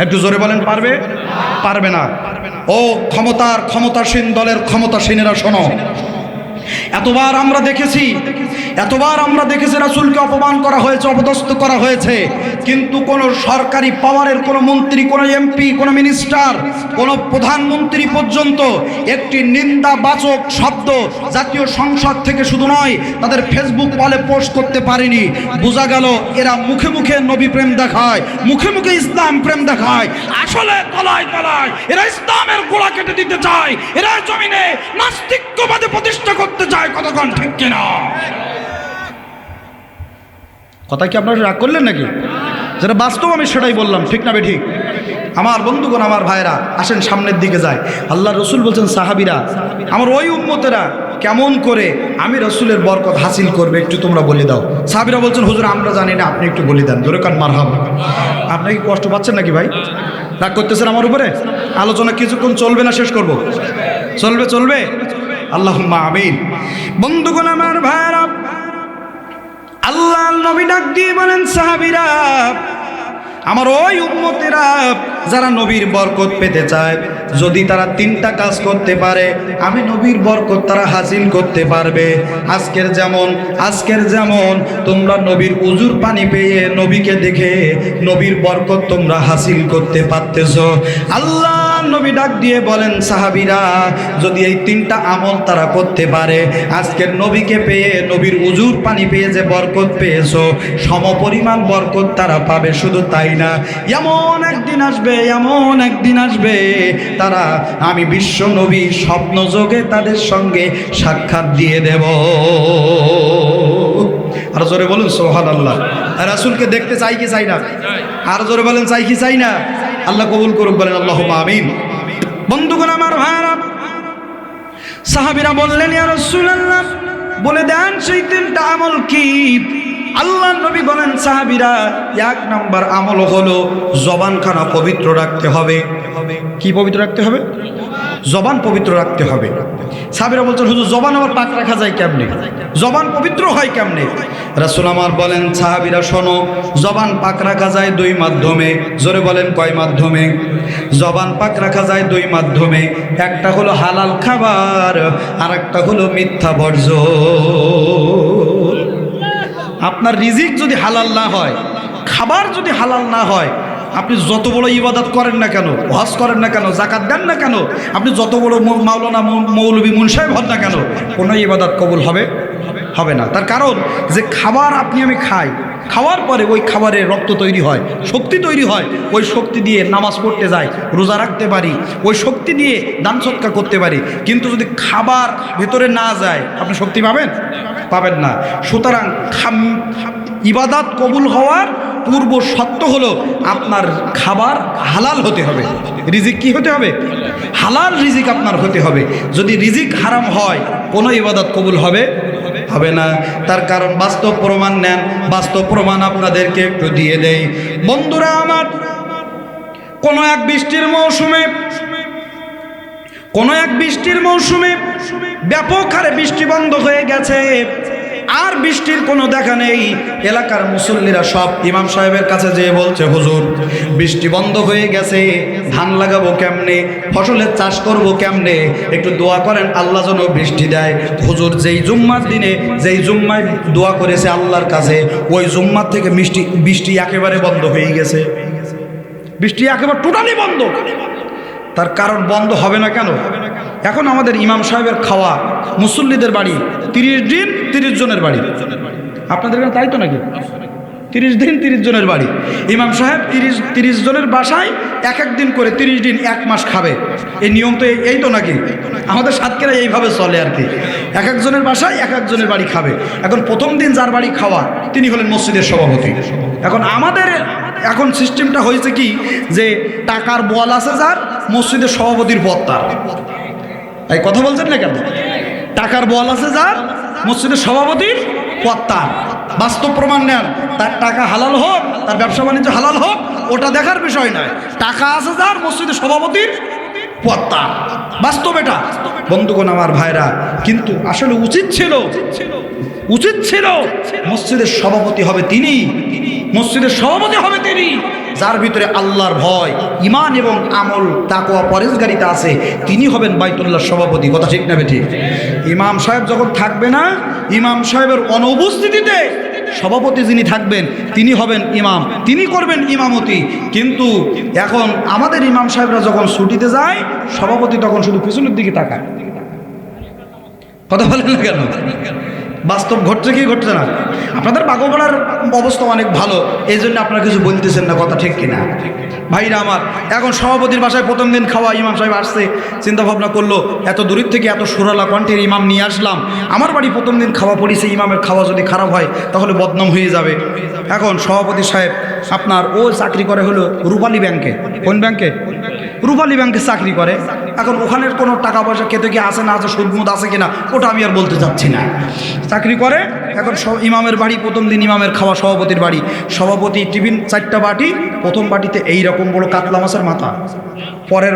একটু জোরে বলেন, পারবে না। ও ক্ষমতাসীন দলের ক্ষমতাসীনেরা শোনো, এতবার আমরা দেখেছি রাসূলকে অপমান করা হয়েছে, অপদস্থ করা হয়েছে, কিন্তু কোনো সরকারি পাওয়ারের কোনো মন্ত্রী, কোনো এমপি, কোনো মিনিস্টার, কোনো প্রধানমন্ত্রী পর্যন্ত একটি নিন্দাবাচক শব্দ জাতীয় সংসদ থেকে শুধু নয় তাদের ফেসবুক ওয়ালে পোস্ট করতে পারেনি। বোঝা গেল এরা মুখে মুখে নবী প্রেম দেখায়, মুখে মুখে ইসলাম প্রেম দেখায়, আসলে তলায় তলায় এরা ইসলামের গোড়া কেটে দিতে চায়, এরা জমিনে নাস্তিক্যবাদে প্রতিষ্ঠা করতে চায়। কতক্ষণ ঠিক কিনা? কথা কি আপনারা রাগ করলেন নাকি? যেটা বাস্তব আমি সেটাই বললাম, ঠিক না বেঠিক? আমার বন্ধুগণ, আমার ভাইরা, আসেন সামনের দিকে যায়। আল্লাহ রসুল বলছেন, সাহাবীরা, আমার ওই উম্মতেরা কেমন করে আমি রসুলের বরকত হাসিল করবে একটু তোমরা বলে দাও। সাহাবীরা বলছেন, হুজুর আমরা জানি না, আপনি একটু বলে দেন। জোরে কান মারহাবা। আপনি কি কষ্ট পাচ্ছেন নাকি ভাই? রাগ করতেছেন আমার উপরে? আলোচনা কিছুক্ষণ চলবে না শেষ করব? চলবে। আল্লাহুম্মা আমিন। বন্ধুগণ, আমার ভাইরা, আল্লাহ নবী ডাক দিয়ে বলেন, সাহাবীরা, আমার ওই উম্মতেরা যারা নবীর বরকত পেতে চায়, যদি তারা তিনটা কাজ করতে পারে আমি নবীর বরকত তারা হাসিল করতে পারবে। আজকের যেমন তোমরা নবীর উজুর পানি পেয়ে নবীকে দেখে নবীর বরকত তোমরা হাসিল করতে পারতেছ। আল্লাহ নবী ডাক দিয়ে বলেন, সাহাবীরা, যদি এই তিনটা আমল তারা করতে পারে, আজকের নবীকে পেয়ে, নবীর উজুর পানি পেয়ে যে বরকত পেয়েছো সমপরিমাণ বরকত তারা পাবে। শুধু তাই না, এমন একদিন আসবে তারা আমি বিশ্ব নবী স্বপ্ন যোগে তাদের সঙ্গে সাক্ষাৎ দিয়ে দেব। আর জোরে বলুন সুবহানাল্লাহ। রাসূলকে দেখতে চাই কি চাই না? আর জোরে বলেন, চাই কি চাই না? আল্লাহ কবুল করুক, বলেন আল্লাহুম্মা আমিন। বন্ধুগণ, আমার ভাইরা, সাহাবীরা বললেন, ইয়া রাসূলুল্লাহ, বলে দেন সেই তিনটা আমল কি? আল্লাহ নবী বলেন, সাহাবীরা, এক নাম্বার আমল হলো জবানখানা পবিত্র রাখতে হবে। কি পবিত্র রাখতে হবে? জবান পবিত্র রাখতে হবে। সাহাবীরা বলছেন, হুজুর জবান আবার পাক রাখা যায় কেমনে? জবান পবিত্র হয় কেমনে? রাসূল আমার বলেন, সাহাবীরা শোনো, জবান পাক রাখা যায় দুই মাধ্যমে। জোরে বলেন, কয় মাধ্যমে? জবান পাক রাখা যায় দুই মাধ্যমে। একটা হলো হালাল খাবার, আর একটা হলো মিথ্যা বর্জন। আপনার রিজিক যদি হালাল না হয়, খাবার যদি হালাল না হয়, আপনি যত বড় ইবাদত করেন না কেন, হজ করেন না কেন, যাকাত দেন না কেন, আপনি যত বড় মাওলানা, মৌলবী, মুনসাহেব হন না কেন, কোনো ইবাদত কবুল হবে হবে না। তার কারণ যে খাবার আপনি আমি খাই, খাওয়ার পরে ওই খাবারে রক্ত তৈরি হয়, শক্তি তৈরি হয়, ওই শক্তি দিয়ে নামাজ পড়তে যায়, রোজা রাখতে পারি, ওই শক্তি দিয়ে দান সৎকার করতে পারি। কিন্তু যদি খাবার ভেতরে না যায় আপনি শক্তি পাবেন? পাবেন না। সুতরাং ইবাদত কবুল হওয়ার পূর্ব শর্ত হলো আপনার খাবার হালাল হতে হবে। রিজিক কি হতে হবে? হালাল রিজিক আপনার হতে হবে। যদি রিজিক হারাম হয় কোনো ইবাদত কবুল হবে হবে না। তার কারণ বাস্তব প্রমাণ নেন, বাস্তব প্রমাণ আপনাদেরকে একটু দিয়ে দেই। বন্ধুরা আমার, কোনো এক বৃষ্টির মৌসুমে ব্যাপক হারে বৃষ্টি বন্ধ হয়ে গেছে, আর বৃষ্টির কোনো দেখা নেই। এলাকার মুসল্লিরা সব ইমাম সাহেবের কাছে যেয়ে বলছে, হুজুর বৃষ্টি বন্ধ হয়ে গেছে, ধান লাগাবো কেমনে, ফসলের চাষ করব কেমনে, একটু দোয়া করেন আল্লাহ যেন বৃষ্টি দেয়। হুজুর যেই জুম্মার দিনে যেই জুম্মায় দোয়া করেছে আল্লাহর কাছে, ওই জুম্মার থেকে বৃষ্টি একেবারে বন্ধ হয়ে গেছে। বৃষ্টি একেবারে টোটালি বন্ধ। তার কারণ বন্ধ হবে না কেন? এখন আমাদের ইমাম সাহেবের খাওয়া মুসল্লিদের বাড়ি 30 দিন 30 জনের বাড়ি। আপনাদের এখানে তাই তো নাকি? 30 দিন 30 জনের বাড়ি। ইমাম সাহেব 30 জনের বাসায় এক দিন করে 30 দিন 1 মাস খাবে। এই নিয়ম তো এই তো নাকি? আমাদের সাতক্ষীরা এইভাবে চলে আর কি। এক জনের বাসায় এক জনের বাড়ি খাবে। এখন প্রথম দিন যার বাড়ি খাওয়া তিনি হলেন মসজিদের সভাপতি। এখন আমাদের এখন সিস্টেমটা হয়েছে কি, যে টাকার বল আছে যার, মসজিদের সভাপতির পদ তার। এই কথা বলছেন না কেন? টাকার বল আছে যার, মসজিদের সভাপতির পদ তার। বাস্তব প্রমাণ নেন। তার টাকা হালাল হোক, তার ব্যবসা বাণিজ্য হালাল হোক, ওটা দেখার বিষয় নয়। টাকা আছে যার, মসজিদের সভাপতির পদ তার। বাস্তব এটা বন্ধুগণ আমার ভাইরা। কিন্তু আসলে উচিত ছিল মসজিদের সভাপতি হবে তিনি, মসজিদের সভাপতি হবে তিনি যার ভিতরে আল্লাহর ভয়, ঈমান এবং আমল, তাকওয়া, পরেজগারিতা আছে। তিনি হবেন বাইতুল্লাহর সভাপতি। কথা ঠিক না বেঠিক? ইমাম সাহেব যখন থাকবে না, ইমাম সাহেবের অনুপস্থিতিতে সভাপতি যিনি থাকবেন তিনি হবেন ইমাম, তিনি করবেন ইমামতি। কিন্তু এখন আমাদের ইমাম সাহেবরা যখন ছুটিতে যায়, সভাপতি তখন শুধু পিছনের দিকে তাকায়। কথা বলেন না কেন? বাস্তব ঘটছে কি ঘটছে না? আপনাদের বাগোপাড়ার অবস্থা অনেক ভালো, এই জন্য আপনারা কিছু বলতেছেন না। কথা ঠিক কিনা ভাইরা আমার? এখন সভাপতির বাসায় প্রথম দিন খাওয়া, ইমাম সাহেব আসছে, চিন্তা ভাবনা করলো এত দূরের থেকে এত সুরালা কণ্ঠের ইমাম নিয়ে আসলাম, আমার বাড়ি প্রথম দিন খাওয়া পড়েছে, ইমামের খাওয়া যদি খারাপ হয় তাহলে বদনাম হয়ে যাবে। এখন সভাপতি সাহেব আপনার ও চাকরি করে হলো রূপালী ব্যাংকে। কোন ব্যাংকে? রূপালী ব্যাংকে চাকরি করে। এখন ওখানের কোনো টাকা পয়সা খেতে কি আছে না আছে, সুদমুদ আছে কিনা, ওটা আমি আর বলতে চাচ্ছি না। চাকরি করে। এখন ইমামের বাড়ি প্রথম দিন ইমামের খাওয়া, সভাপতির বাড়ি। সভাপতি টিফিন 4টা বাটি, প্রথম বাটিতে এইরকম বড় কাতলা মাছের মাথা, পরের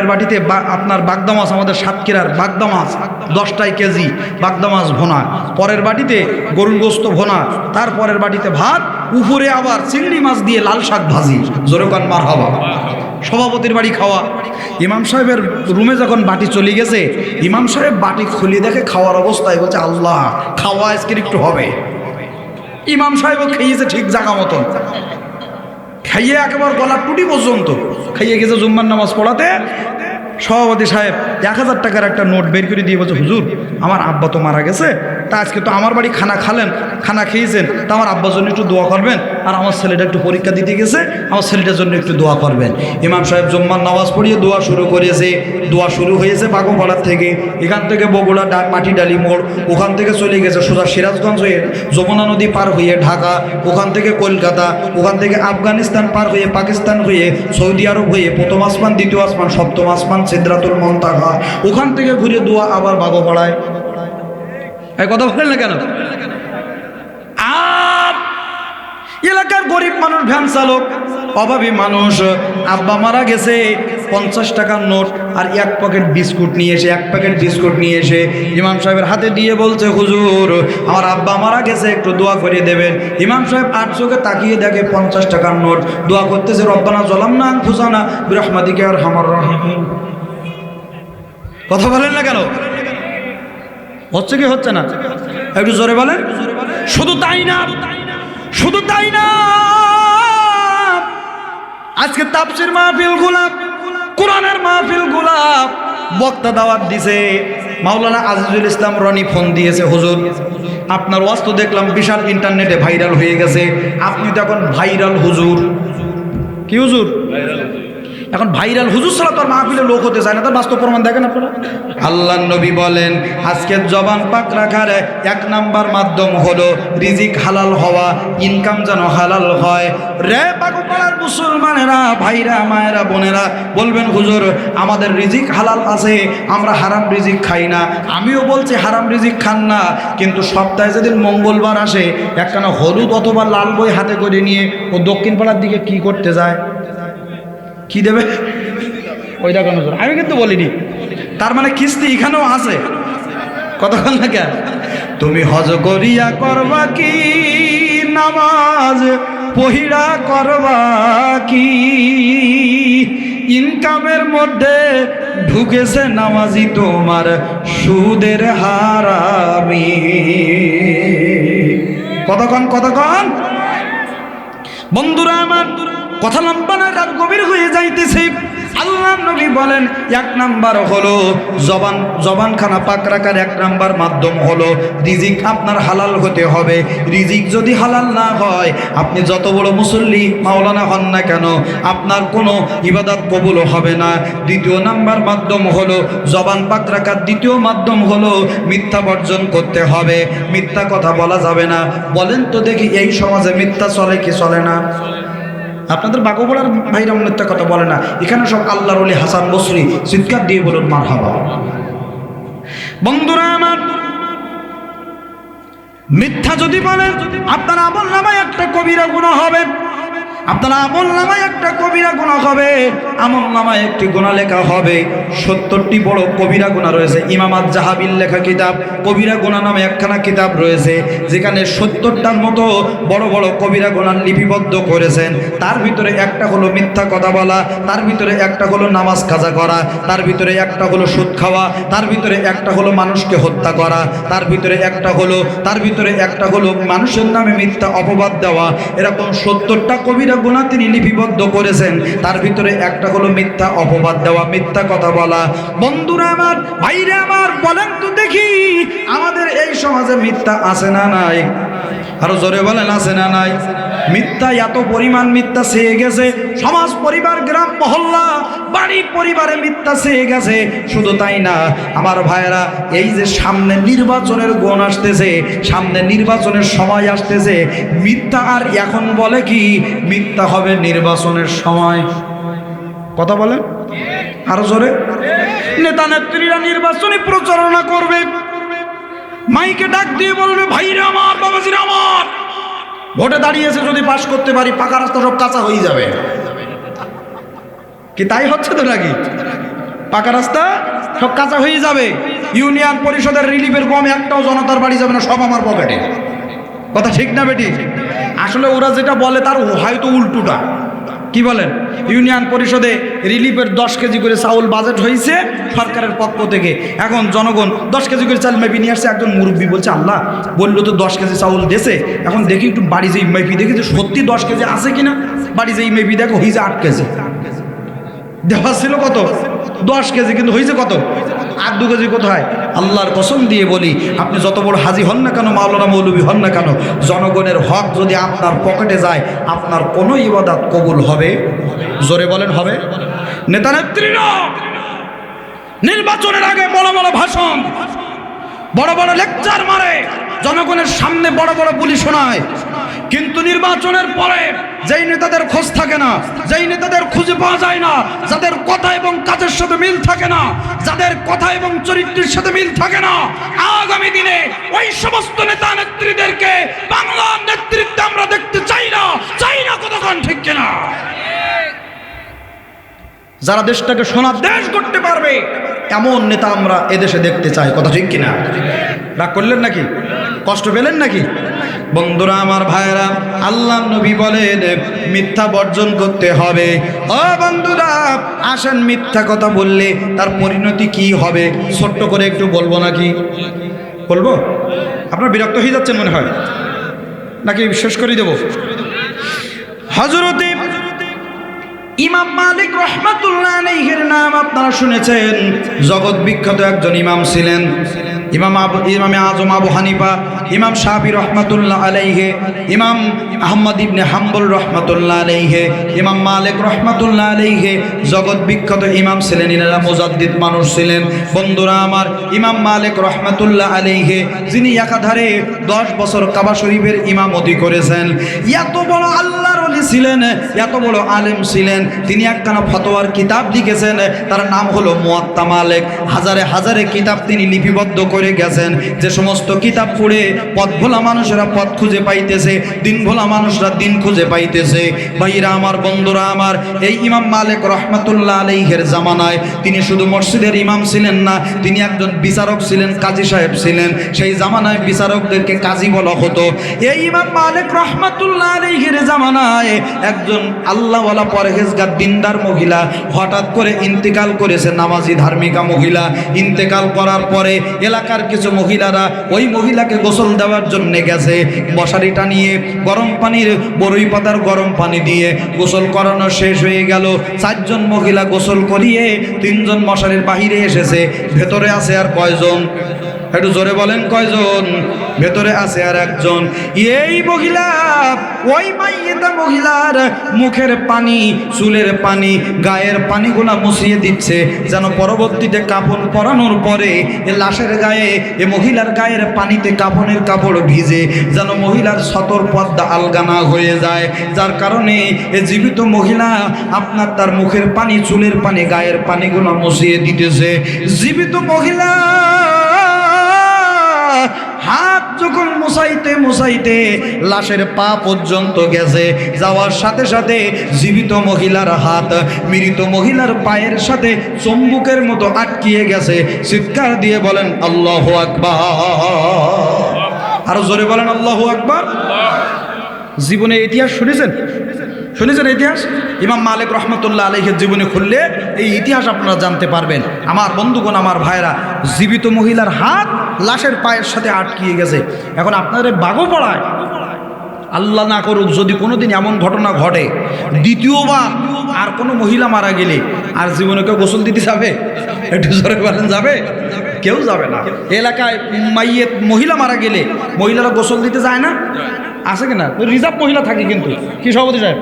বাটিতে আপনার বাগদা মাছ, আমাদের সাতক্ষীরার বাগদা মাছ 10টাই কেজি বাগদা মাছ ভোনা, পরের বাটিতে গরুর গোস্ত ভোনা, তার পরের বাটিতে ভাত, উপরে আবার চিংড়ি মাছ দিয়ে লাল শাক ভাজি। জোরেকান মারহাবা। সভাপতির বাড়ি খাওয়া। ইমাম সাহেবের রুমে যখন বাটি চলে গেছে, ইমাম সাহেব বাটি খুলে দেখে খাওয়ার অবস্থায়, বলছে আল্লাহ, খাওয়া আজকে একটু হবে। ইমাম সাহেবও খেয়েছে ঠিক জায়গা মতন, খাইয়ে একেবারে গলার টুটি পর্যন্ত খাইয়ে গেছে জুম্মার নামাজ পড়াতে। সভাপতি সাহেব 1000 টাকার একটা নোট বের করে দিয়ে বলছে, হুজুর আমার আব্বা তো মারা গেছে, তা আজকে তো আমার বাড়ি খানা খেয়েছেন, তা আমার আব্বার জন্য একটু দোয়া করবেন, আর আমার ছেলেটা একটু পরীক্ষা দিতে গেছে, আমার ছেলেটার জন্য একটু দোয়া করবেন। ইমাম সাহেব জুম্মার নামাজ পড়িয়ে দোয়া শুরু করেছে। দোয়া শুরু হয়েছে বাগোপাড়ার থেকে, এখান থেকে বগুড়া মাটিডালি মোড়, ওখান থেকে চলে গেছে সোজা সিরাজগঞ্জ হয়ে, যমুনা নদী পার হয়ে ঢাকা, ওখান থেকে কলকাতা, ওখান থেকে আফগানিস্তান পার হয়ে পাকিস্তান হয়ে সৌদি আরব হয়ে, প্রথম আসমান, দ্বিতীয় আসমান, সপ্তম আসমান, সিদরাতুল মুনতাহা, ওখান থেকে ঘুরে দোয়া আবার বাগোপাড়ায়। এই কথা বলেন না কেন? আর এলাকার গরিব মানুষ, ভ্যান চালক, অভাবী মানুষ, আব্বা মারা গেছে, 50 টাকার নোট আর 1 প্যাকেট বিস্কুট নিয়ে এসে ইমাম সাহেবের হাতে দিয়ে বলছে, হুজুর আমার আব্বা মারা গেছে, একটু দোয়া করে দেবেন। ইমাম সাহেব 8 চোখে তাকিয়ে দেখে 50 টাকার নোট, দোয়া করতেছে, রব্বানা যালামনা আনফুসানা বিরহমাতিকা আরহামার রাহিমিন। কথা বলেন না কেন? হচ্ছে কি হচ্ছে না? একটু জোরে বলেন। শুধু তাই না, আজকে তাফসীর মাহফিল গুলা, কোরআনের মাহফিল গুলা, বক্তা দাওয়াত দিছে, মাওলানা আজিজুল ইসলাম রনি ফোন দিয়েছে, হুজুর আপনার ওয়াজ তো দেখলাম বিশাল ইন্টারনেটে ভাইরাল হয়ে গেছে, আপনি তো এখন ভাইরাল হুজুর। কি হুজুর? এখন ভাইরাল হুজুর ছাড়া তো আর মাহফিলে লোক হতে চায় না, তার বাস্তব প্রমাণ দেখেন আপনারা। আল্লাহর নবী বলেন আজকের জবান পাক রাখার এক নাম্বার মাধ্যম হলো রিজিক হালাল হওয়া, ইনকাম যেন হালাল হয়। রে পাকুপাড়ার মুসলমানেরা, ভাইরা, মায়েরা, বোনেরা বলবেন হুজুর আমাদের রিজিক হালাল আছে, আমরা হারাম রিজিক খাই না। আমিও বলছি হারাম রিজিক খান না, কিন্তু সপ্তাহে যেদিন মঙ্গলবার আসে একখানা হলুদ অথবা লাল বই হাতে করে নিয়ে ও দক্ষিণ পাড়ার দিকে কি করতে যায়? কি দেবে? ওই দেখো নজর, আমি কিন্তু বলিনি। তার মানে কিস্তি এখানেও আছে, কতক্ষণ না কেন? তুমি হজ করিয়া করবা কি, নামাজ পহিরা করবা কি, ইনকামের মধ্যে ঢুকেছে নামাজি তোমার সুদের হারামি। কতক্ষণ বন্ধুরা আমার, কথা লম্বা না, রাত গভীর হয়ে যাইতেছে। আল্লাহ নবী বলেন এক নাম্বার হলো জবানখানা পাক রাখার এক নাম্বার মাধ্যম হলো রিজিক আপনার হালাল হতে হবে। রিজিক যদি হালাল না হয়, আপনি যত বড় মুসল্লি মাওলানা হন না কেন, আপনার কোনো ইবাদত কবুল হবে না। দ্বিতীয় নাম্বার মাধ্যম হলো জবান পাক রাখার দ্বিতীয় মাধ্যম হলো মিথ্যা বর্জন করতে হবে, মিথ্যা কথা বলা যাবে না। বলেন তো দেখি এই সমাজে মিথ্যা চলে কি চলে না? আপনাদের বাকুবলার ভাইরা মিথ্যা কথা বলে না, এখানে সব আল্লাহর ওলি হাসান বসরি, চিৎকার দিয়ে বলুন মারহাবা। বন্ধুরা আমার, মিথ্যা যদি বলেন আপনার আমল নামায় একটা কবিরা গুনাহ হবে, আপনার আমল নামায় একটা কবিরা গুনাহ হবে, আমল নামায় একটি গুনাহ লেখা হবে। 70টি বড় কবিরা গুনাহ রয়েছে। ইমাম আয-যাহাবির লেখা কিতাব কবিরা গুনাহ নামে একখানা কিতাব রয়েছে, যেখানে 70টার মতো বড় বড় কবিরা গুনাহ লিপিবদ্ধ করেছেন। তার ভিতরে একটা হলো মিথ্যা কথা বলা, তার ভিতরে একটা হলো নামাজ কাজা করা, তার ভিতরে একটা হলো সুদ খাওয়া, তার ভিতরে একটা হলো মানুষকে হত্যা করা, তার ভিতরে একটা হলো মানুষের নামে মিথ্যা অপবাদ দেওয়া। এরকম 70টা কবিরা গুনাহ তিনি লিপিবদ্ধ করেছেন। তার ভিতরে একটা হলো মিথ্যা অপবাদ দেওয়া, মিথ্যা কথা বলা। বন্ধুরা আমার, ভাইরা আমার, বলেন তো দেখি আমাদের এই সমাজে মিথ্যা আছে না নাই? আরো জোরে বলেন আছে না নাই? মিথ্যা এত পরিমাণ মিথ্যা ছেয়ে গেছে, সমাজ, পরিবার, গ্রাম, মহল্লা, বাড়ি, পরিবারে মিথ্যা ছেয়ে গেছে। শুধু তাই না আমার ভাইয়েরা, এই যে সামনে নির্বাচনের গুণ আসতেছে, সামনে নির্বাচনের সময় আসতেছে, মিথ্যা আর এখন বলে কি মিথ্যা হবে নির্বাচনের সময়। কথা বলেন আরো জোরে। নেতা নেত্রীরা নির্বাচনী প্রচারণা করবে, মাইকে ডাক দিয়ে বলবে ভাইরা আমার, বাবাজিরা আমার, ভোটে দাঁড়িয়েছে যদি পাস করতে পারি পাকা রাস্তা সব কাঁচা হয়ে যাবে। কি তাই হচ্ছে তো নাকি? পাকা রাস্তা সব কাঁচা হয়ে যাবে, ইউনিয়ন পরিষদের রিলিফের কম একটাও জনতার বাড়ি যাবে না, সব আমার পকেটে। কথা ঠিক না বেটি? আসলে ওরা যেটা বলে তার হয়তো উল্টোটা। কি বলেন? ইউনিয়ন পরিষদে রিলিফের 10 কেজি করে চাউল বাজেট হয়েছে সরকারের পক্ষ থেকে। এখন জনগণ 10 কেজি করে চাল মেপি নিয়ে আসছে। একজন মুরব্বী বলছে আল্লাহ বললো তো 10 কেজি চাউল দেশে, এখন দেখি একটু বাড়ি যেই মেপি দেখি যে সত্যি 10 কেজি আছে কিনা। বাড়ি যেই মেপি দেখো হয়েছে 8 কেজি। দেওয়া ছিল কত? 10 কেজি, কিন্তু হয়েছে কত? 8-2 কেজি কোথায়? আল্লাহর কসম দিয়ে বলি, আপনি যত বড় হাজি হন না কেন, মাওলানা মৌলবী হন না কেন, জনগণের হক যদি আপনার পকেটে যায়, আপনার কোনো ইবাদত কবুল হবে? জোরে বলেন হবে? নেতা নেত্রীরা নির্বাচনের আগে বড় বড় ভাষণ, বড় বড় লেকচার মারে, জনগণের সামনে বড় বড় বুলি শোনায়, কিন্তু নির্বাচনের পরে যেই নেতাদের খোঁজ থাকে না, যেই নেতাদের খুঁজে পাওয়া যায় না, যাদের কথা এবং কাজের সাথে মিল থাকে না, যাদের কথা এবং চরিত্রের সাথে মিল থাকে না, আগামী দিনে ওই সমস্ত নেতা নেত্রীদেরকে বাংলার নেতৃত্বে আমরা দেখতে চাই না। কতক্ষণ ঠিক কিনা? যারা দেশটাকে সোনার দেশ করতে পারবে এমন নেতা আমরা এদেশে দেখতে চাই। কথা ঠিক কিনা? রাগ করলেন নাকি? কষ্ট পেলেন নাকি? বন্ধুরা আমার, ভাইরা, আল্লাহ নবী বলেন মিথ্যা বর্জন করতে হবে। ও বন্ধুরা আসেন, মিথ্যা কথা বললে তার পরিণতি কি হবে ছোট্ট করে একটু বলবো নাকি? বলবো? আপনার বিরক্ত হয়ে যাচ্ছেন মনে হয়, নাকি শেষ করে দেব? হযরতে ইমাম মালিক রহমাতুল্লাহ আলাইহির নাম আপনারা শুনেছেন, জগৎ বিখ্যাত একজন ইমাম ছিলেন। ইমামে আজম আবু হানিফা, ইমাম শাফি রহমাতুল্লাহ আলাইহি, ইমাম আহমদ ইবনে হাম্বল রহমাতুল্লাহ আলাইহি, ইমাম মালিক রহমাতুল্লাহ আলাইহি জগৎ বিখ্যাত ইমাম ছিলেন। ইনারা মুজাদ্দিদ মানুষ ছিলেন। বন্ধুরা আমার, ইমাম মালিক রহমাতুল্লাহ আলাইহি যিনি একাধারে 10 বছর কাবা শরীফের ইমামতি করেছেন, এত বড় আল্লাহর ওলি ছিলেন, এত বড় আলেম ছিলেন। তিনি একখানা ফতোয়ার কিতাব লিখেছেন, তার নাম হলো মুয়াত্তা মালিক। হাজারে হাজারে কিতাব তিনি লিপিবদ্ধ করে গেছেন। যে সমস্ত কিতাব পড়ে পথ ভোলা মানুষেরা পথ খুঁজে পাইতেছে, দিন ভোলা মানুষরা দিন খুঁজে পাইতেছে। ভাইরা আমার, বন্ধুরা আমার, এই ইমাম মালিক রহমাতুল্লাহ আলাইহির জামানায় তিনি শুধু মসজিদের ইমাম ছিলেন না, তিনি একজন বিচারক ছিলেন, কাজী সাহেব ছিলেন। সেই জামানায় বিচারকদেরকে কাজী বলা হতো। এই ইমাম মালিক রহমাতুল্লাহ আলাইহির জামানায় একজন আল্লাহওয়ালা পরহেজগার দিনদার মহিলা হঠাৎ করে ইন্তেকাল করেছে, নামাজি ধার্মিকা মহিলা। ইন্তেকাল করার পরে এলাকার কিছু মহিলারা ওই মহিলাকে গোসল দেওয়ার জন্য গেছে। মশারিটা নিয়ে গরম পানির, বরই পাতার গরম পানি দিয়ে গোসল করানো শেষ হয়ে গেল। 4 জন মহিলা গোসল করিয়ে 3 জন মশারির বাহিরে এসেছে। ভেতরে আছে আর কয়জন? একটু জোরে বলেন, কয়জন? ভেতরে আছে আর একজন। এই মহিলা, ওই মাইয়েতা মহিলার মুখের পানি, চুলের পানি, গায়ের পানিগুলা মুছিয়ে দিচ্ছে, যেন পরবর্তীতে কাফন পরানোর পরে এ লাশের গায়ে, এ মহিলার গায়ের পানিতে কাফনের কাপড় ভিজে, যেন মহিলার সতর পর্দা আলগা না হয়ে যায়। যার কারণে এ জীবিত মহিলা আপনার তার মুখের পানি, চুলের পানি, গায়ের পানিগুলো মুছিয়ে দিতেছে। জীবিত মহিলা হাত যখন মুছাইতে মুছাইতে লাশের পা পর্যন্ত গেছে, যাওয়ার সাথে সাথে জীবিত মহিলার হাত মৃত মহিলার পায়ের সাথে চুম্বকের মতো আটকিয়ে গেছে। চিৎকার দিয়ে বলেন আল্লাহু আকবার। আরো জোরে বলেন আল্লাহু আকবার। জীবনে ইতিহাস শুনেছেন? শুনেছেন ইতিহাস? ইমাম মালিক রহমতুল্লাহ আলাইহির জীবনে খুললে এই ইতিহাস আপনারা জানতে পারবেন। আমার বন্ধুগণ, আমার ভাইরা, জীবিত মহিলার হাত লাশের পায়ের সাথে আটকিয়ে গেছে। এখন আপনাদের বাগও পড়ায়, আল্লাহ না করুক যদি কোনোদিন এমন ঘটনা ঘটে, দ্বিতীয়বার আর কোনো মহিলা মারা গেলে আর জীবনে কেউ গোসল দিতে যাবে? একটু জোরে বলেন, যাবে? কেউ যাবে না। এলাকায় মাইয়েত মহিলা মারা গেলে মহিলারা গোসল দিতে যায় না? আছে কিনা? রিজার্ভ মহিলা থাকে, কিন্তু কি সভাপতি সাহেব,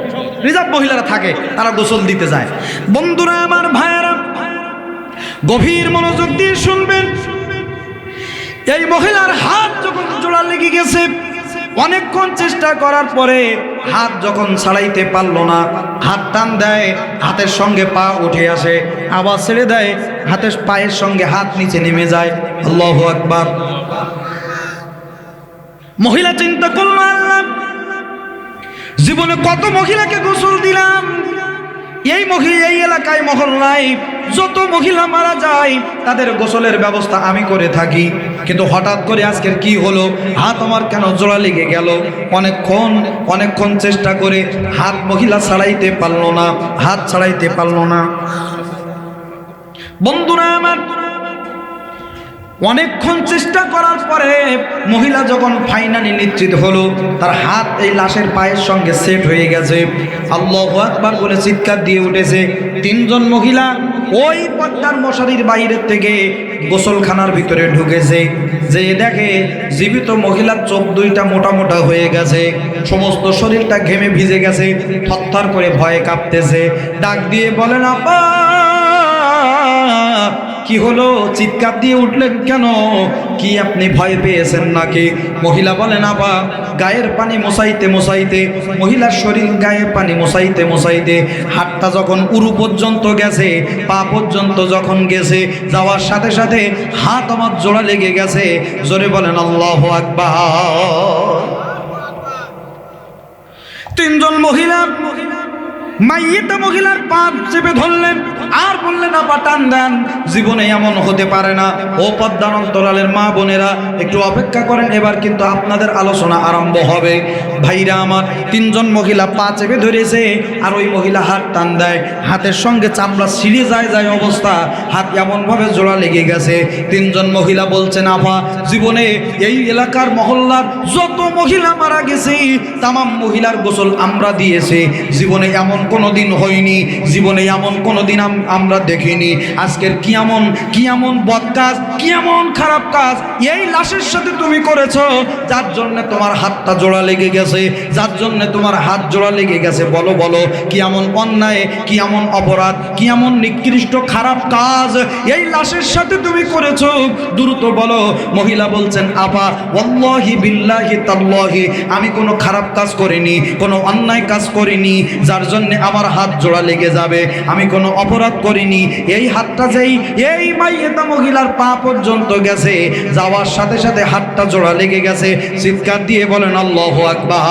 রিজার্ভ মহিলারা থাকে, তারা গোসল দিতে যায়। বন্ধুরা আমার, ভাইয়েরা, গভীর মনোযোগ দিয়ে শুনবেন। এই মহিলার হাত যখন জোড়া লেগে গেছে, অনেকক্ষণ চেষ্টা করার পরে হাত যখন ছাড়াইতে পারলো না, হাত টান দেয়, হাতের সঙ্গে পা উঠে আসে, আবার ছেড়ে দেয়, হাতের পায়ের সঙ্গে হাত নিচে নেমে যায়। আল্লাহু আকবার। মহিলা চিন্তা করলো, আল্লাহ, জীবনে কত মহিলাকে গোসল দিলাম, এই এলাকায় মহল্লায় যত মহিলা মারা যায় তাদের গোসলের ব্যবস্থা আমি করে থাকি, কিন্তু হঠাৎ করে আজকের কি হলো? হাত আমার কেন জোড়া লেগে গেল? অনেকক্ষণ চেষ্টা করে হাত মহিলা ছাড়াইতে পারলো না, হাত ছাড়াইতে পারলো না। বন্ধুরা আমার, অনেকক্ষণ চেষ্টা করার পরে মহিলা যখন ফাইনালি নিশ্চিত হলো তার হাত এই লাশের পায়ের সঙ্গে সেট হয়ে গেছে, আল্লাহু আকবার বলে চিৎকার দিয়ে উঠেছে। 3 জন মহিলা ওই পর্দার মশারির বাইরের থেকে গোসলখানার ভিতরে ঢুকেছে। যে দেখে জীবিত মহিলার চোখ 2টা মোটা মোটা হয়ে গেছে, সমস্ত শরীরটা ঘেমে ভিজে গেছে, থরথর করে ভয়ে কাঁপতেছে। ডাক দিয়ে বলেন, আপা কি হলো? চিৎকার দিয়ে উঠলেন কেন? কি আপনি ভয় পেয়েছেন নাকি? মহিলা বলেন, আপা গায়ের পানি মোছাইতে মোছাইতে, মহিলার শরীর গায়ে পানি মোছাইতে মোছাইতে হাতটা যখন উরু পর্যন্ত গেছে, পা পর্যন্ত যখন গেছে, যাওয়ার সাথে সাথে হাত আমার জোড়া লেগে গেছে। জোরে বলেন আল্লাহু আকবার। 3 জন মহিলা মাইয়েতা মহিলার পা চেপে ধরলেন আর বললেন, আপা টান দেন, জীবনে এমন হতে পারে না। ও পদ্মার অন্তরালের মা বোনেরা, একটু অপেক্ষা করেন, এবার কিন্তু আপনাদের আলোচনা আরম্ভ হবে। ভাইরা আমার, 3 জন মহিলা পা চেপে ধরেছে আর ওই মহিলা হাত টান দেয়, হাতের সঙ্গে চামড়া ছিঁড়ে যায় অবস্থা, হাত এমনভাবে জোড়া লেগে গেছে। 3 জন মহিলা বলছেন, আপা জীবনে এই এলাকার মহল্লার যত মহিলা মারা গেছে তামাম মহিলার গোসল আমরা দিয়েছি, জীবনে এমন কোনোদিন হয়নি, জীবনে এমন কোনোদিন আমরা দেখিনি। আজকের কি এমন বদ কাজ, কি এমন খারাপ কাজ এই লাশের সাথে তুমি করেছো, যার জন্য তোমার হাতটা জোড়া লেগে গেছে, যার জন্য তোমার হাত জোড়া লেগে গেছে? বলো বলো, কি এমন অন্যায়, কি এমন অপরাধ, কি এমন নিকৃষ্ট খারাপ কাজ এই লাশের সাথে তুমি করেছো? দ্রুত বলো। মহিলা বলছেন, আপা ওয়াল্লাহি বিল্লাহি তাল্লাহি, আমি কোনো খারাপ কাজ করিনি, কোনো অন্যায় কাজ করিনি যার জন্য আমার হাত জোড়া লেগে যাবে। আমি কোনো অপরাধ করিনি। এই হাতটা যেই এই মাইয়েতা মহিলার পা পর্যন্ত গেছে, যাওয়ার সাথে সাথে হাতটা জোড়া লেগে গেছে। চিৎকার দিয়ে বলেন আল্লাহু আকবার।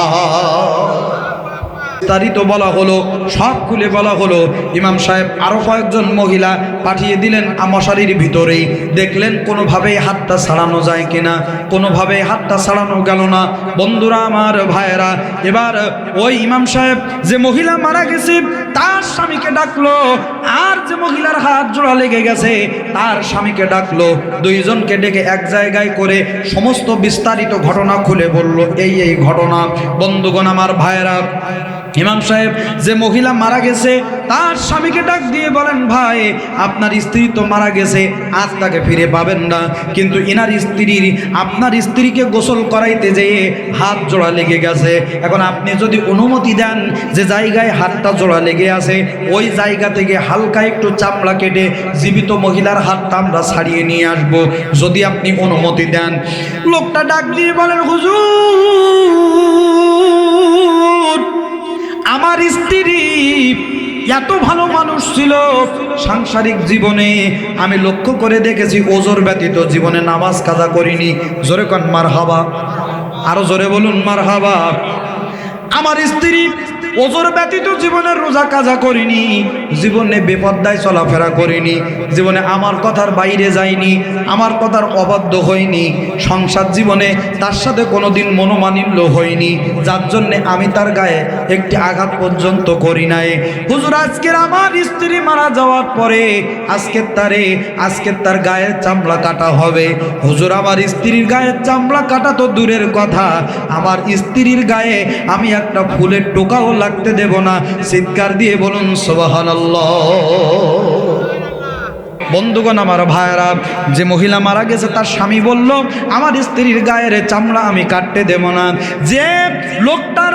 বিস্তারিত বলা হলো, সব খুলে বলা হলো। ইমাম সাহেব আরো কয়েকজন মহিলা পাঠিয়ে দিলেন মশারির ভিতরেই। দেখলেন কোনোভাবেই হাতটা ছাড়ানো যায় কিনা, কোনোভাবেই হাতটা ছাড়ানো গেল না। বন্ধুরা আমার, ভাইয়েরা, এবার ওই ইমাম সাহেব যে মহিলা মারা গেছে তার স্বামীকে ডাকলো, আর যে মহিলার হাত জোড়া লেগে গেছে তার স্বামীকে ডাকলো। দুইজনকে ডেকে এক জায়গায় করে সমস্ত বিস্তারিত ঘটনা খুলে বলল, এই ঘটনা। বন্ধুগণ আমার, ভাইয়েরা, ইমাম সাহেব যে মহিলা মারা গেছে তার স্বামীকে ডাক দিয়ে বলেন, ভাই আপনার স্ত্রী তো মারা গেছে, আজ তাকে ফিরে পাবেন না, কিন্তু ইনার স্ত্রীর আপনার স্ত্রীকে গোসল করাইতে যেয়ে হাত জোড়া লেগে গেছে। এখন আপনি যদি অনুমতি দেন যে জায়গায় হাতটা জোড়া লেগে আছে ওই জায়গা থেকে হালকা একটু চামড়া কেটে জীবিত মহিলার হাতটা আমরা ছাড়িয়ে নিয়ে আসবো, যদি আপনি অনুমতি দেন। লোকটা ডাক দিয়ে বলেন, হুজুর, আমার স্ত্রী এত ভালো মানুষ ছিল, সাংসারিক জীবনে আমি লক্ষ্য করে দেখেছি ওজর ব্যতীত জীবনে নামাজ কাজা করিনি। জোরে কন মারহাবা, আরো জোরে বলুন মারহাবা। আমার স্ত্রী ওজর ব্যতীত জীবনের রোজা কাজা করিনি, জীবনে বেপর্দায় চলাফেরা করিনি, জীবনে আমার কথার বাইরে যায়নি, আমার কথার অবাধ্য হয়নি, সংসার জীবনে তার সাথে কোনোদিন মনোমালিন্য হয়নি, যার জন্যে আমি তার গায়ে একটি আঘাত পর্যন্ত করি নাই। হুজুর, আজকের আমার স্ত্রী মারা যাওয়ার পরে আজকের তার গায়ের চামড়া কাটা হবে। হুজুর, আমার স্ত্রীর গায়ের চামড়া কাটা তো দূরের কথা, আমার স্ত্রীর গায়ে আমি একটা ফুলের টোকাও লাগতে দেব না। চিৎকার দিয়ে বলুন সুবহানাল্লাহ। বন্ধুগণ আমার, ভাইরা, যে মহিলা মারা গেছে তার স্বামী বলল, আমার স্ত্রীর গায়ের চামড়া আমি কাটতে দেব না। যে লোকটার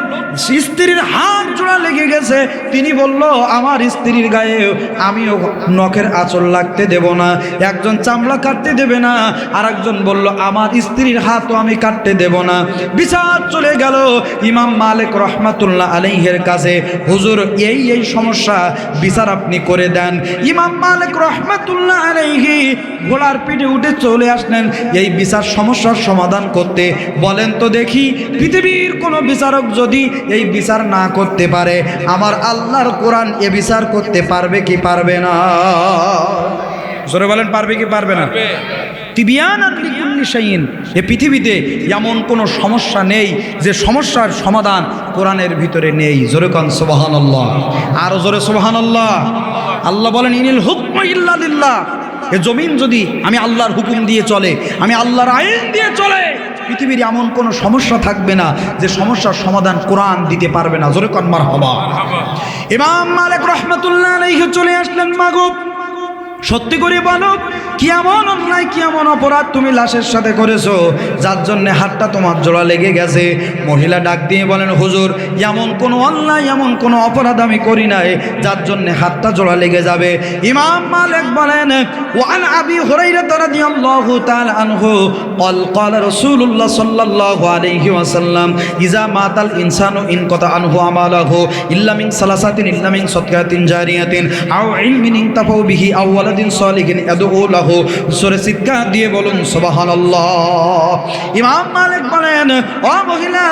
স্ত্রীর হাত জোড়া লেগে গেছে তিনি বলল, আমার স্ত্রীর গায়ে আমিও নখের আঁচল লাগতে দেব না। একজন চামড়া কাটতে দেবে না, আর একজন বলল, আমার স্ত্রীর হাতও আমি কাটতে দেব না। বিচার চলে গেল ইমাম মালিক রহমাতুল্লাহ আলাইহির কাছে, হুজুর এই সমস্যা বিচার আপনি করে দেন। ইমাম মালিক রহমাতুল্লাহ আলাইহি ঘোড়ার পিঠে উঠে চলে আসলেন এই বিচার সমস্যার সমাধান করতে। বলেন তো দেখি, পৃথিবীর কোন বিচারক যদি এই বিচার না করতে পারে, আমার আল্লাহর কোরআন এ বিচার করতে পারবে কি পারবে না? জোরে বলেন, পারবে কি পারবে না? তিবিয়ানান লিকুল্লি শাইইন, এই পৃথিবীতে এমন কোনো সমস্যা নেই যে সমস্যার সমাধান কোরআনের ভিতরে নেই। জোরে কান সুবহানাল্লাহ, আরো জোরে সুবহানাল্লাহ। আল্লাহ বলেন, ইনিল হুকমু ইল্লা লিল্লাহ, এ জমিন যদি আমি আল্লাহর হুকুম দিয়ে চলে, আমি আল্লাহর আইন দিয়ে চলে, পৃথিবীর এমন কোনো সমস্যা থাকবে না যে সমস্যার সমাধান কোরআন দিতে পারবে না। জোরে কান মারহাবা। ইমাম মালিক রহমাতুল্লাহ আলাইহি চলে আসলেন, মাগো সত্যি করে বলো, কি এমন অন্যায়, কি এমন অপরাধ তুমি লাশের সাথে করেছো যার জন্য হাতটা তোমার জোড়া লেগে গেছে? মহিলা ডাক দিয়ে বলেন, হুজুর, এমন কোনো অন্যায়, এমন কোনো অপরাধ আমি করি নাই যার জন্য হাতটা জোড়া লেগে যাবে। ইমাম মালিক বলেন, ওয়ান আবি হুরায়রা রাদিয়াল্লাহু তাআলা আনহু ক্বাল রাসূলুল্লাহ সাল্লাল্লাহু আলাইহি ওয়াসাল্লাম, ইজা মাতাল ইনসানু ইনকাতা আনহু আমালাহু ইল্লা মিন সালাসাতিন ইল্লা মিন সাদকাতিন জারিয়াতিন আও ইলমিন ইনতাফাউ বিহি আও ওয়ালাদিন সালিহিন ইয়াদউ লাহু। সূরা চিৎকার দিয়ে বলুন সুবহানাল্লাহ। ইমাম মালিক বলেন, ও মহিলা,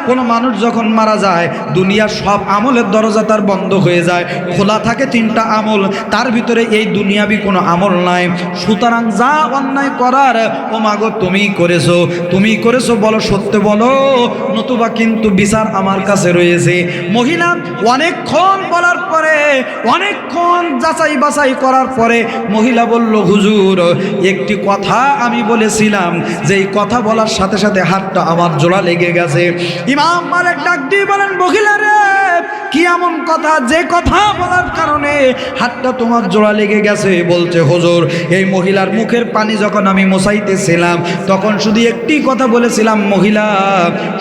কোন মানুষ যখন মারা যায় দুনিয়ার সব আমলের দরজা তার বন্ধ হয়ে যায়, খোলা থাকে তিনটা আমল, তার ভিতরে এই দুনিয়াবি কোনো আমল নাই। সুতরাং যা অন্যায় করার, ও মাগো তুমি করেছো বলো, সত্য বলো, নতুবা কিন্তু বিচার আমার কাছে রয়েছে। মহিলা অনেকক্ষণ বলার পরে, অনেকক্ষণ যাচাই বাছাই করার পরে মহিলা বলল, হুজুর, একটি কথা আমি বলেছিলাম, যে এই কথা বলার সাথে সাথে হাতটা আমার জোড়া লেগে গেছে। ইমাম মালিক ডাক দিয়ে বলেন, মহিলা রে, কি এমন কথা যে কথা বলার কারণে হাতটা তোমার জোড়া লেগে গেছে? বলছে হুজুর, এই মহিলার মুখের পানি যখন আমি মোছাইতেছিলাম তখন শুধু একটি কথা বলেছিলাম, মহিলা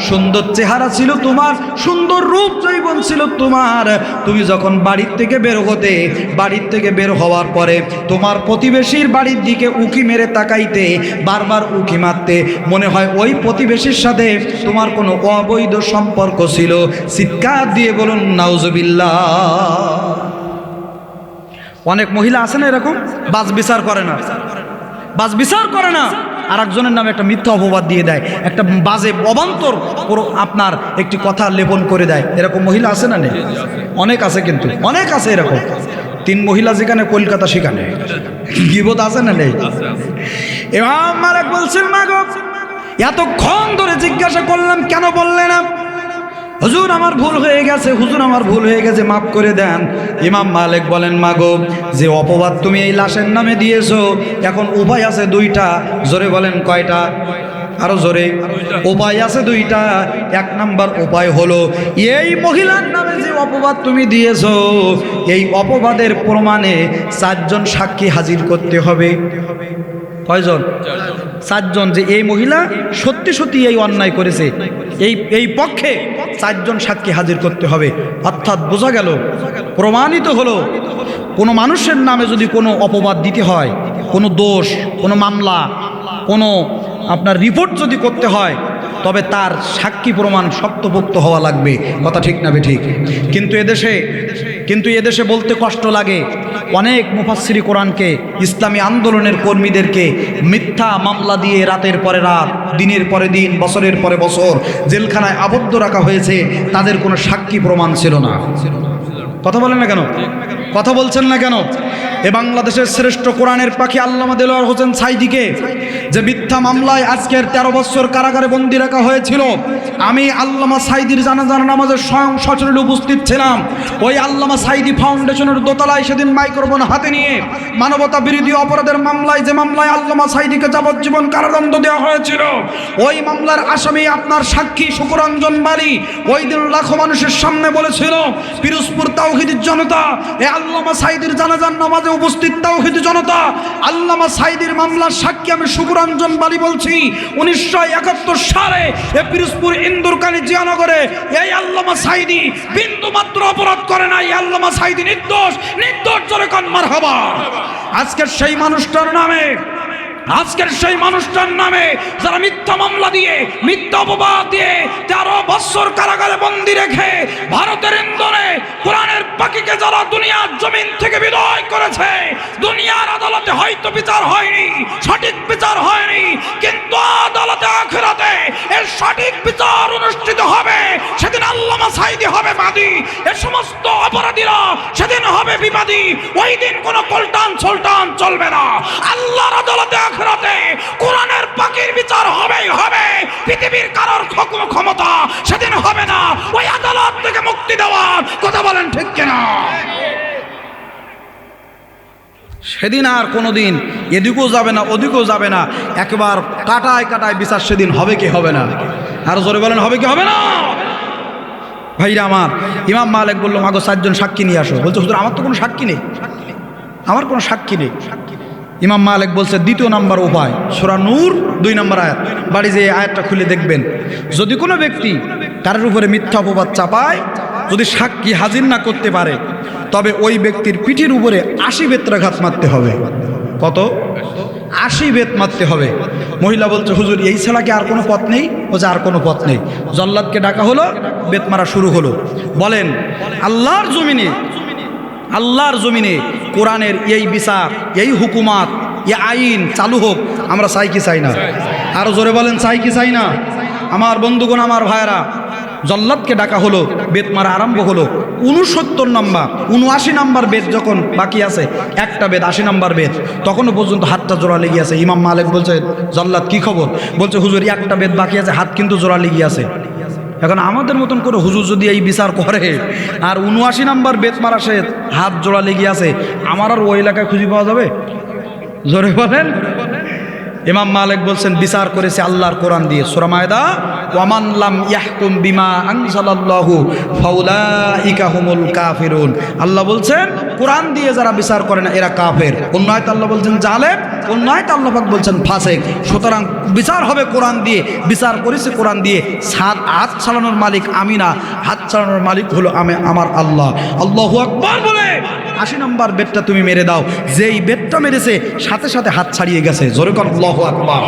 সুন্দর চেহারা ছিল তোমার, সুন্দর রূপ যৌবন ছিল তোমার। তুমি যখন বাড়ির থেকে বের হতে, বাড়ির থেকে বের হওয়ার পরে তোমার প্রতিবেশীর বাড়ির দিকে উকি মেরে তাকাইতে, বারবার উকি মারতে, মনে হয় ওই প্রতিবেশীর সাথে তোমার কোনো অবৈধ সম্পর্ক ছিল। চিৎকার দিয়ে বলুন নাউজুবিল্লাহ। অনেক মহিলা আছে না এরকম, বাজ বিচার করে না, বাজ বিচার করে না, আর একজনের নামে একটা মিথ্যা অপবাদ দিয়ে দেয়, একটা বাজে অবান্তর আপনার একটি কথা লেপন করে দেয়। এরকম মহিলা আছে না? নেই? অনেক আছে, কিন্তু অনেক আছে এরকম। 3 মহিলা যেখানে, কলকাতা সেখানে। গীবত আছে না? নেই? ইমাম মালিক বলছেন, মাগো এতক্ষণ ধরে জিজ্ঞাসা করলাম কেন বললে না? হুজুর আমার ভুল হয়ে গেছে, হুজুর আমার ভুল হয়ে গেছে, মাফ করে দেন। ইমাম মালিক বলেন, মাগো যে অপবাদ তুমি এই লাশের নামে দিয়েছো, এখন উপায় আছে 2টা। জোরে বলেন কয়টা? আরো জোরে। উপায় আছে 2টা। 1 নাম্বার উপায় হলো, এই মহিলার নামে যে অপবাদ তুমি দিয়েছো, এই অপবাদের প্রমাণে 4 জন সাক্ষী হাজির করতে হবে। কয়জন? 4 জন। যে এই মহিলা সত্যি সত্যি এই অন্যায় করেছে, এই পক্ষে 4 জন সাক্ষী হাজির করতে হবে। অর্থাৎ বোঝা গেল, প্রমাণিত হলো, কোনো মানুষের নামে যদি কোনো অপবাদ দিতে হয়, কোনো দোষ, কোনো মামলা, কোনো আপনার রিপোর্ট যদি করতে হয়, তবে তার সাক্ষী প্রমাণ শক্তপোক্ত হওয়া লাগবে। কথা ঠিক না বেঠিক? কিন্তু এদেশে বলতে কষ্ট লাগে, অনেক মুফাসসিরি কোরআনকে, ইসলামী আন্দোলনের কর্মীদেরকে মিথ্যা মামলা দিয়ে রাতের পরে রাত, দিনের পরে দিন, বছরের পরে বছর জেলখানায় আবদ্ধ রাখা হয়েছে। তাদের কোনো সাক্ষী প্রমাণ ছিল না। কথা বলেন না কেন? কথা বলছেন না কেন? এ বাংলাদেশের শ্রেষ্ঠ কোরআনের পাখি আল্লামা দেলোয়ার হোসেন সাঈদীকে যে মিথ্যা মামলায় আজকের 13 বছর কারাগারে বন্দী রাখা হয়েছিল, আমি আল্লামা সাঈদীর জানাজার নামাজের স্বয়ং সশরীরে উপস্থিত ছিলাম। ওই আল্লামা সাঈদী ফাউন্ডেশনের দোতলায় সেদিন মাইক্রোফোন হাতে নিয়ে মানবতা বিরোধী অপরাধের মামলায়, যে মামলায় আল্লামা সাঈদীকে যাবজ্জীবন কারাদণ্ড দেওয়া হয়েছিল, ওই মামলার আসামি আপনার সাক্ষী শুকুরঞ্জন বারী ওই দিন লাখো মানুষের সামনে বলেছিল, পিরোজপুর তাওহীদের জনতা, এ আল্লামা সাঈদীর জানাজার নামাজে উপস্থিত তাওহীদ জনতা, আল্লামা সাঈদীর মামলার সাক্ষী আমি শুকুরঞ্জন বারী বলছি, 1971 সালে এ পিরোজপুর ইন্দুরকানী জিয়ানগরে এই আল্লামা সাঈদী বিন্দু মাত্র অপরাধ করে নাই। আল্লামা সাঈদী নির্দোষ, নির্দোষ জোরে কান মারহাবা। আজকের সেই মানুষটার নামে যারা মিথ্যা মামলা দিয়ে, মিথ্যা অপবাদ দিয়ে 13 বছর কারাগারে বন্দী রেখে ভারতের ইন্ধনে কোরআনের পাখিকে যারা দুনিয়ার জমিন থেকে বিদায় করেছে, দুনিয়ার আদালতে হয়তো বিচার হয়নি, সঠিক বিচার হয়নি, কিন্তু আদালতে আখিরাতে এর সঠিক বিচার অনুষ্ঠিত হবে। সেদিন আল্লামা সাঈদী হবে বাদী, এ সমস্ত অপরাধীরা সেদিন হবে বিবাদী। ওই দিন কোনো কলটান সলটান চলবে না। আল্লাহর আদালতে আখিরাতে কোরআনের পাখির বিচার হবেই হবে। পৃথিবীর কারোর ক্ষমতা সেদিন হবে না ওই আদালত থেকে মুক্তি দেওয়ার। কথা বলেন ঠিক কিনা? সেদিন আর কোনোদিন এদিকেও যাবে না, ওদিকেও যাবে না, একবার কাটায় কাটায় বিচার সেদিন হবে কি হবে না? আর জোরে বলেন, হবে কি হবে না? ভাইরা আমার, ইমাম মালিক বলল, মাগো 4 জন সাক্ষী নিয়ে আসো। বলছে, হুজুর আমার তো কোনো সাক্ষী নেই, আমার কোনো সাক্ষী নেই। ইমাম মালিক বলছে, 2 নম্বর উপায়, সূরা নূর 2 নম্বর আয়াত, বাড়ি যে আয়াতটা খুলে দেখবেন, যদি কোনো ব্যক্তি কারোর উপরে মিথ্যা অপবাদ চাপায়, যদি সাক্ষী হাজির না করতে পারে, তবে ওই ব্যক্তির পিঠের উপরে 80 বেত্রাঘাত মারতে হবে। কত? 80 বেত মারতে হবে। মহিলা বলছে, হুজুর এই ছাড়া কি আর কোনো পথ নেই? বলছে, আর কোনো পথ নেই। জল্লাদকে ডাকা হলো, বেত মারা শুরু হলো। বলেন, আল্লাহর জমিনে কোরআনের এই বিচার, এই হুকুমাত, এই আইন চালু হোক, আমরা চাই কি চাই না? আরো জোরে বলেন, চাই কি চাই না? আমার বন্ধুগণ, আমার ভাইয়েরা, জল্লাদকে ডাকা হলো, বেত মারা আরম্ভ হলো। 69 নম্বর 79 নম্বর বেত যখন বাকি আছে, একটা বেত 80 নম্বর বেত, তখনও পর্যন্ত হাতটা জোড়া লেগে আছে। ইমাম মালিক বলছে, জল্লাদ কি খবর? বলছে, হুজুর একটা বেত বাকি আছে, হাত কিন্তু জোড়া লেগে আছে। এখন আমাদের মতন করে হুজুর যদি এই বিচার করে আর 79 নম্বর বেত মারা সে হাত জোড়া লেগে আছে, আমার আর ওই এলাকায় খুঁজে পাওয়া যাবে? জোরে বলেন। ইমাম মালিক বলছেন বিচার করেছে আল্লাহর কোরআন দিয়ে। সূরা মায়দা, ওয়ামান লাম ইয়াহকুম বিমা আনজালাল্লাহু ফাউলাইকা হুমুল কাফিরুন। আল্লাহ বলছেন কোরআন দিয়ে যারা বিচার করে না এরা কাফের। অন্য আয়াতে আল্লাহ বলছেন জালেম, অন্য আয়াতে আল্লাহ পাক বলছেন ফাসিক। সুতরাং বিচার হবে কোরআন দিয়ে, বিচার করেছে কোরআন দিয়ে। হাত চালানোর মালিক আমি না, হাত চালানোর মালিক হলো আমার আল্লাহ। আল্লাহু আকবার বলে 80 নম্বর বেদটা তুমি মেরে দাও। যেই বেদটা মেরেছে সাথে সাথে হাত ছাড়িয়ে গেছে। জোরে কর আল্লাহু আকবার।